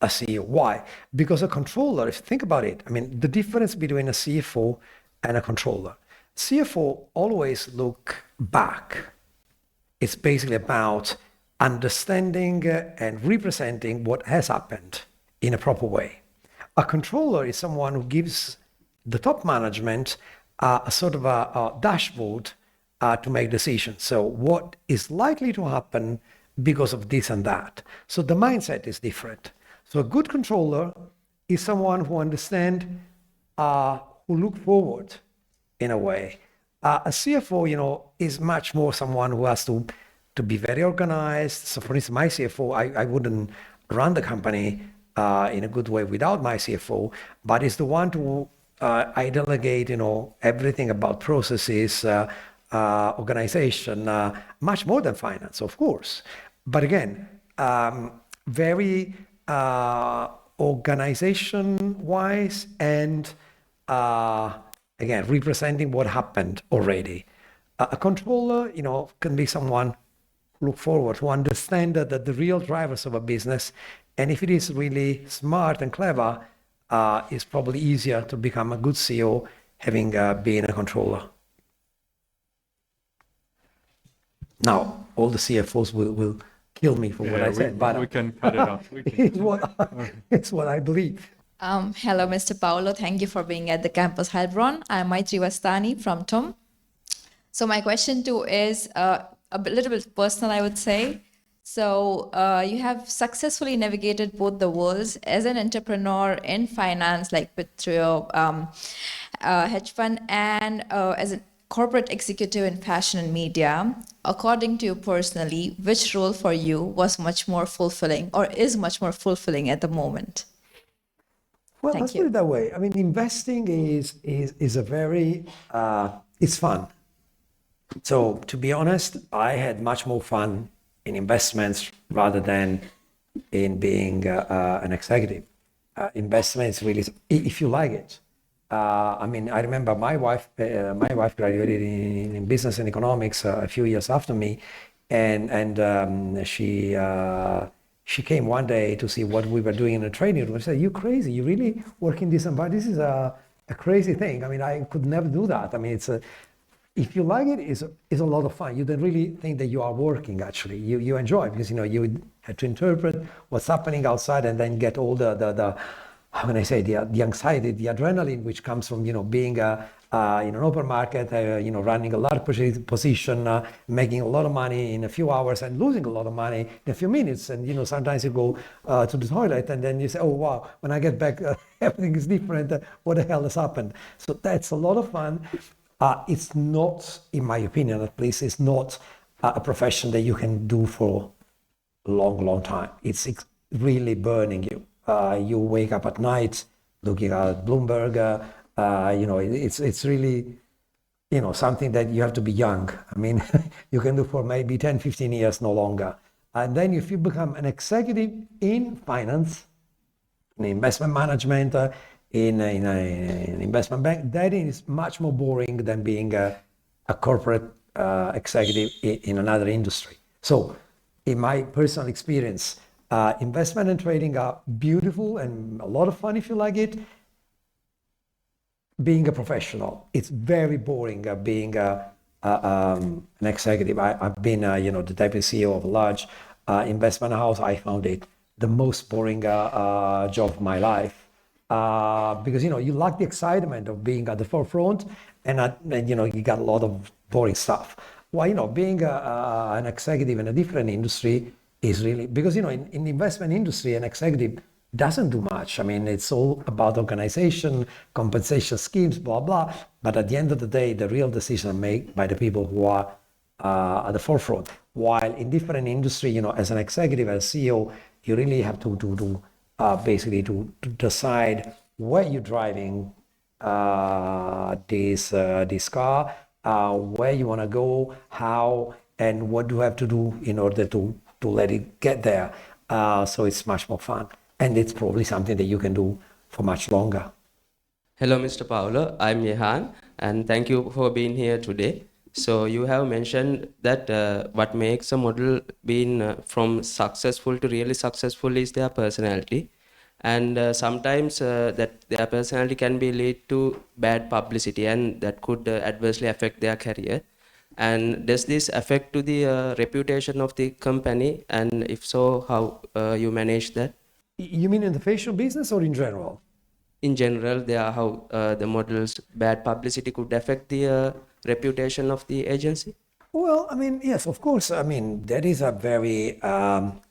a CEO. Why? Because a controller, if you think about it, the difference between a CFO and a controller. CFO always look back. It's basically about understanding and representing what has happened in a proper way. A controller is someone who gives the top management a sort of a dashboard to make decisions. So what is likely to happen because of this and that. So the mindset is different. So a good controller is someone who understands, who look forward in a way. A CFO, is much more someone who has to be very organized. So for instance, my CFO, I wouldn't run the company in a good way without my CFO, but is the one to I delegate, everything about processes, organization, much more than finance, of course. But again, very organization-wise and again, representing what happened already. A controller, can be someone who look forward, who understand that the real drivers of a business, and if it is really smart and clever, it's probably easier to become a good CEO having been a controller. Now, all the CFOs will kill me for what I said, but we can cut it off. it's what I believe. Hello, Mr. Paolo. Thank you for being at the campus Heilbronn. I'm Maitri Vastani from TUM. So my question too is a little bit personal, I would say. So you have successfully navigated both the worlds as an entrepreneur in finance, like with through your hedge fund, and as a corporate executive in fashion and media. According to you personally, which role for you was much more fulfilling or is much more fulfilling at the moment? Well, Thank let's you. put it that way. Investing is a very, it's fun. So to be honest, I had much more fun in investments rather than in being an executive. Investments really, if you like it. I remember my wife graduated in business and economics a few years after me, and she came one day to see what we were doing in the training room. I said, "You crazy? You really work in this environment? This is a crazy thing. I could never do that. It's if you like it, it's a lot of fun. You don't really think that you are working. Actually, you enjoy it because you had to interpret what's happening outside and then get all the how can I say, the anxiety, the adrenaline which comes from being in an open market, running a large position, making a lot of money in a few hours and losing a lot of money in a few minutes. And sometimes you go to the toilet and then you say, "Oh wow, when I get back, everything is different. What the hell has happened?" So that's a lot of fun. It's not, in my opinion at least, it's not a profession that you can do for a long time. It's really burning you. You wake up at night looking at Bloomberg. It's really, something that you have to be young. You can do for maybe 10, 15 years, no longer. And then if you become an executive in finance, in investment management, in an investment bank, that is much more boring than being a corporate executive in another industry. So in my personal experience, investment and trading are beautiful and a lot of fun if you like it. Being a professional, it's very boring being an executive. I've been, the deputy CEO of a large investment house, I found it the most boring job of my life. Because, you lack the excitement of being at the forefront, and you got a lot of boring stuff. Well, being an executive in a different industry is really, because, in the investment industry, an executive doesn't do much. I mean, it's all about organization, compensation schemes, blah, blah. But at the end of the day, the real decisions are made by the people who are at the forefront. While in different industry, as an executive, as CEO, you really have to basically to decide where you're driving this car, where you want to go, how, and what do you have to do in order to let it get there. So it's much more fun. And it's probably something that you can do for much longer. Hello, Mr. Paolo. I'm Yehan, and thank you for being here today. So you have mentioned that what makes a model being from successful to really successful is their personality. And sometimes that their personality can be lead to bad publicity, and that could adversely affect their career. And does this affect to the reputation of the company? And if so, how you manage that? You mean in the fashion business or in general? In general, how the model's bad publicity could affect the reputation of the agency? Well, I mean, yes, of course. I mean, that is a very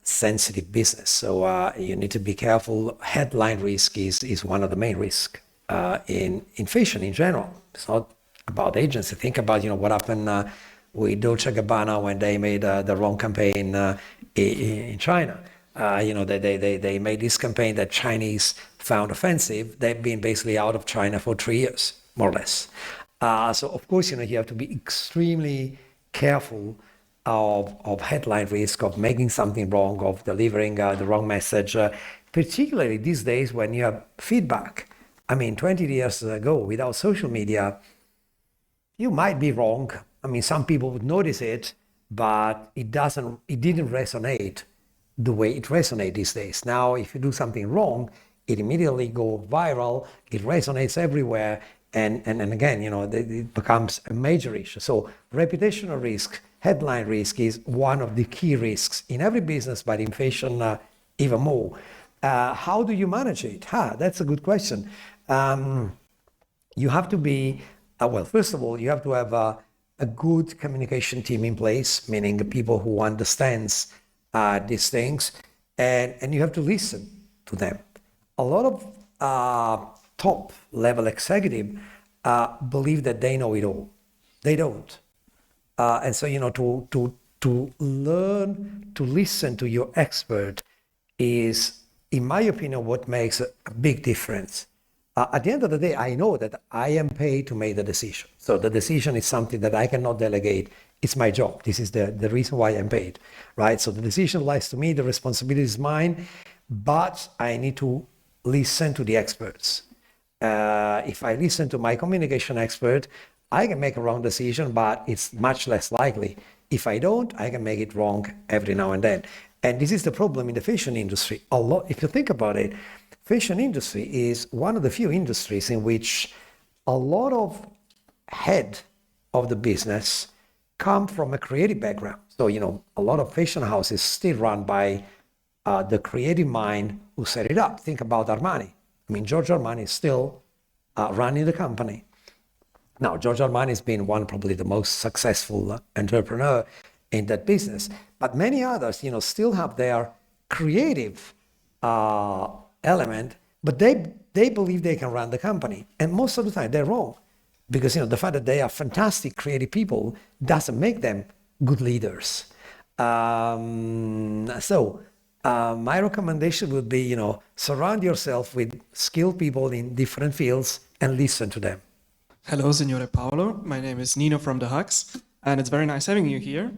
sensitive business. So you need to be careful. Headline risk is one of the main risks in fashion in general. It's not about agency. Think about, what happened with Dolce & Gabbana when they made the wrong campaign in China. They made this campaign that Chinese found offensive. They've been basically out of China for 3 years, more or less. So of course, you have to be extremely careful of headline risk, of making something wrong, of delivering the wrong message, particularly these days when you have feedback. I mean, 20 years ago, without social media, you might be wrong. I mean, some people would notice it, but it didn't resonate the way it resonates these days. Now, if you do something wrong, it immediately goes viral, it resonates everywhere, and again, it becomes a major issue. So reputational risk, headline risk is one of the key risks in every business, but in fashion even more. How do you manage it? That's a good question. You have to be, well, first of all, you have to have a good communication team in place, meaning people who understands these things, and you have to listen to them. A lot of top level executive believe that they know it all. They don't. And so, to learn to listen to your expert is, in my opinion, what makes a big difference. At the end of the day, I know that I am paid to make the decision. So the decision is something that I cannot delegate. It's my job. This is the reason why I'm paid, right? So the decision lies to me, the responsibility is mine, but I need to listen to the experts. If I listen to my communication expert, I can make a wrong decision, but it's much less likely. If I don't, I can make it wrong every now and then. And this is the problem in the fashion industry. If you think about it, fashion industry is one of the few industries in which a lot of head of the business come from a creative background. So, a lot of fashion houses still run by the creative mind who set it up. Think about Armani. I mean, Giorgio Armani is still running the company. Now, Giorgio Armani has been probably the most successful entrepreneur in that business. But many others, still have their creative element, but they believe they can run the company. And most of the time, they're wrong. Because, the fact that they are fantastic creative people doesn't make them good leaders. My recommendation would be, surround yourself with skilled people in different fields and listen to them. Hello, Signore Paolo. My name is Nino from the Hux, and it's very nice having you here.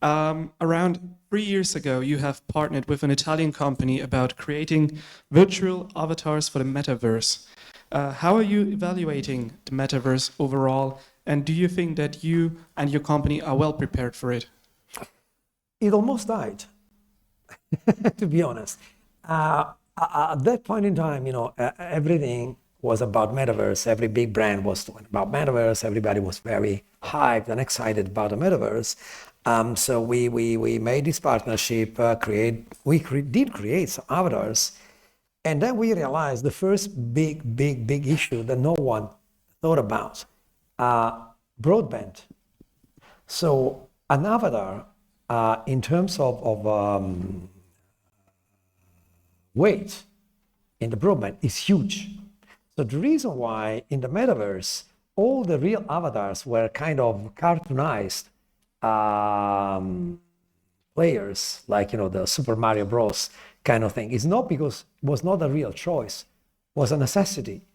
Around 3 years ago, you have partnered with an Italian company about creating virtual avatars for the metaverse. How are you evaluating the metaverse overall, and do you think that you and your company are well prepared for it? It almost died, to be honest. At that point in time, everything was about metaverse. Every big brand was talking about metaverse. Everybody was very hyped and excited about the metaverse. So we made this partnership, did create some avatars. And then we realized the first big issue that no one thought about, broadband. So an avatar, in terms of weight in the broadband is huge. So the reason why in the metaverse, all the real avatars were kind of cartoonized players, like, the Super Mario Bros. Kind of thing, is not because it was not a real choice, was a necessity,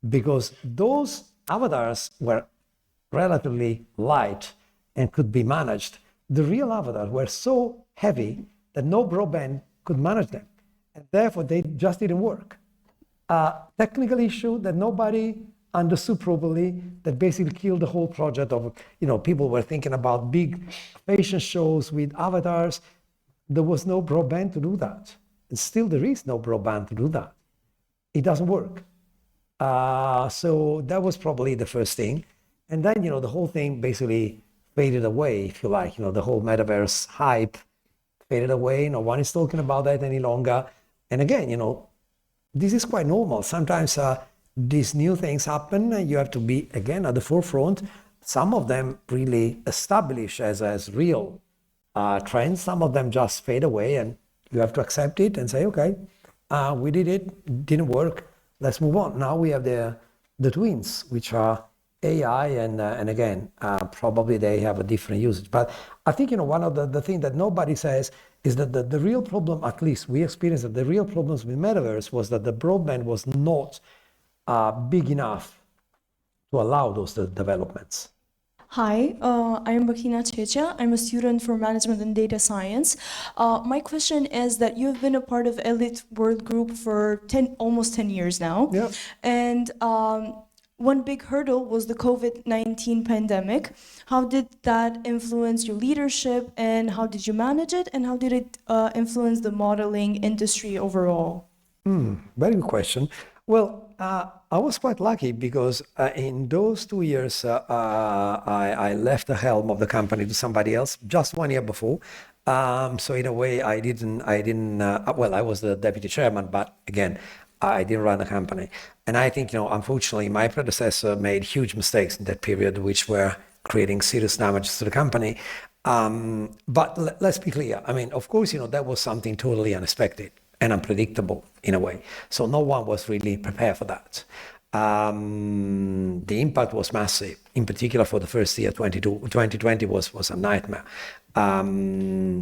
because those avatars were relatively light and could be managed. The real avatars were so heavy that no broadband could manage them, and therefore they just didn't work. Technical issue that nobody understood properly, that basically killed the whole project of, people were thinking about big fashion shows with avatars. There was no broadband to do that. And still there is no broadband to do that. It doesn't work. So that was probably the first thing. And then, the whole thing basically faded away, if you like. The whole metaverse hype faded away. No one is talking about that any longer. And again, this is quite normal. Sometimes these new things happen and you have to be, again, at the forefront. Some of them really establish as real trends. Some of them just fade away, and you have to accept it and say, okay, we did it, didn't work, let's move on. Now we have the twins, which are AI, and again, probably they have a different usage. But I think, one of the things that nobody says is that the real problem, at least we experienced that the real problems with metaverse was that the broadband was not big enough to allow those developments. Hi, I am Bakina Checha. I'm a student for Management and Data Science. My question is that you've been a part of Elite World Group for almost 10 years now. Yeah. And one big hurdle was the COVID-19 pandemic. How did that influence your leadership, and how did you manage it, and how did it influence the modeling industry overall? Very good question. Well, I was quite lucky because in those 2 years, I left the helm of the company to somebody else just 1 year before. So in a way, I was the deputy chairman, but again, I didn't run the company. And I think, unfortunately, my predecessor made huge mistakes in that period, which were creating serious damages to the company. But let's be clear. I mean, of course, that was something totally unexpected and unpredictable in a way. So no one was really prepared for that. The impact was massive, in particular for the first year, 2020 was a nightmare.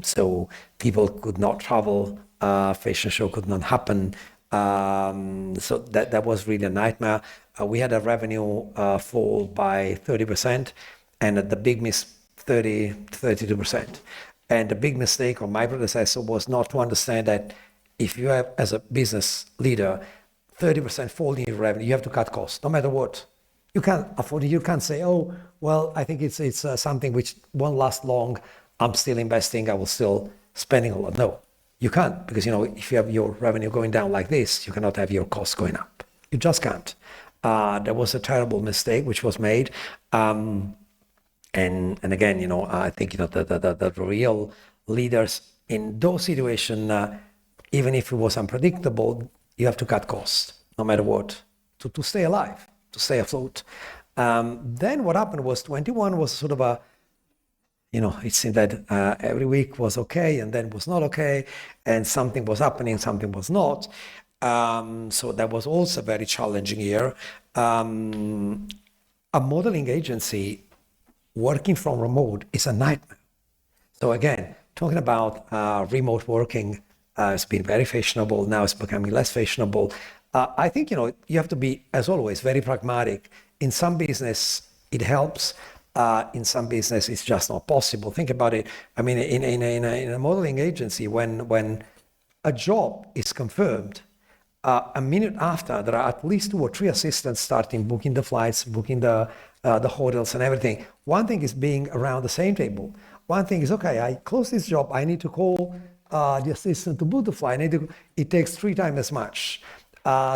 So people could not travel, fashion show could not happen. So that was really a nightmare. We had a revenue fall by 30%, and the big miss 32%. And the big mistake of my predecessor was not to understand that if you have, as a business leader, 30% fall in your revenue, you have to cut costs, no matter what. You can't afford it. You can't say, oh, well, I think it's something which won't last long. I'm still investing. I will still spending a lot. No, you can't, because, if you have your revenue going down like this, you cannot have your costs going up. You just can't. There was a terrible mistake which was made. And again, I think, the real leaders in those situations, even if it was unpredictable, you have to cut costs, no matter what, to stay alive, to stay afloat. Then what happened was 21 was sort of a, it seemed that every week was okay and then was not okay, and something was happening, something was not. So that was also a very challenging year. A modeling agency working from remote is a nightmare. So again, talking about remote working, it's been very fashionable. Now it's becoming less fashionable. I think, you have to be, as always, very pragmatic. In some business, it helps. In some business, it's just not possible. Think about it. I mean, in a modeling agency, when a job is confirmed, a minute after, there are at least 2 or 3 assistants starting booking the flights, booking the hotels and everything. One thing is being around the same table. One thing is, okay, I close this job. I need to call the assistant to book the flight. It takes 3 times as much.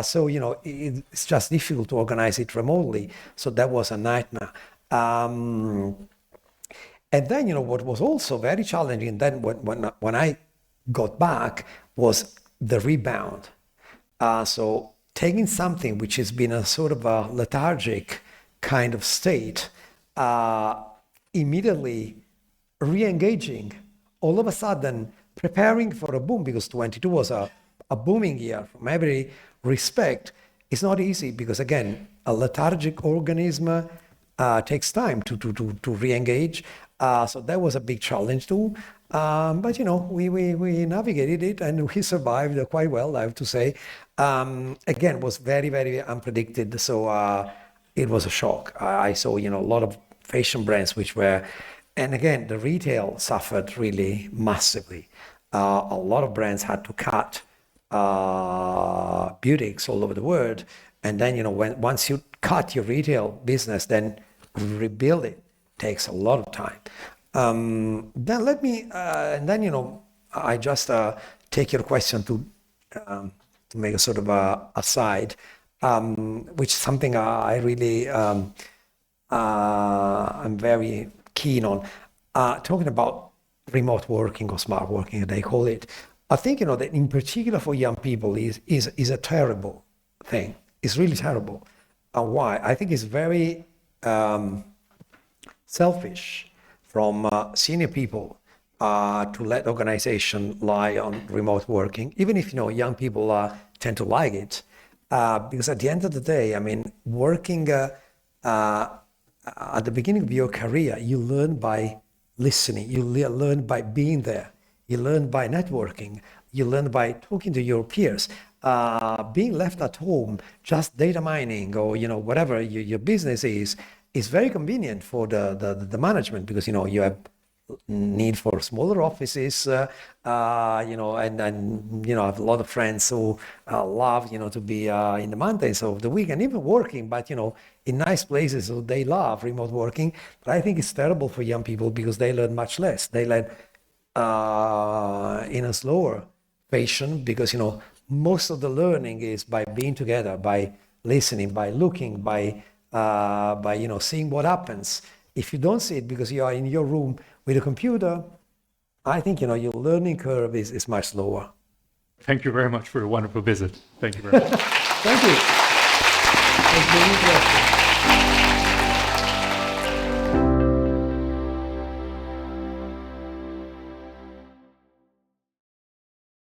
So, it's just difficult to organize it remotely. So that was a nightmare. And then, what was also very challenging then when I got back was the rebound. So taking something which has been a sort of a lethargic kind of state, immediately re-engaging, all of a sudden preparing for a boom, because 22 was a booming year from every respect. It's not easy because, again, a lethargic organism takes time to re-engage. So that was a big challenge too. But we navigated it and we survived quite well, I have to say. Again, was very, very unpredicted. So it was a shock. I saw, a lot of fashion brands which were, and again, the retail suffered really massively. A lot of brands had to cut boutiques all over the world. And then, once you cut your retail business, then rebuild it takes a lot of time. Then let me, and then, I just take your question to make a sort of a aside, which is something I really, I'm very keen on. Talking about remote working or smart working, they call it. I think, that in particular for young people is a terrible thing. It's really terrible. Why? I think it's very selfish from senior people to let organization lie on remote working, even if, young people tend to like it. Because at the end of the day, I mean, working at the beginning of your career, you learn by listening, you learn by being there, you learn by networking, you learn by talking to your peers. Being left at home, just data mining or, whatever your business is very convenient for the management because, you have need for smaller offices, and I have a lot of friends who love, to be in the mountains of the weekend, even working, but, in nice places, so they love remote working. But I think it's terrible for young people because they learn much less. They learn in a slower fashion because, most of the learning is by being together, by listening, by looking, by seeing what happens. If you don't see it because you are in your room with a computer, I think, your learning curve is much slower. Thank you very much for a wonderful visit. Thank you very much. Thank you. It's been interesting.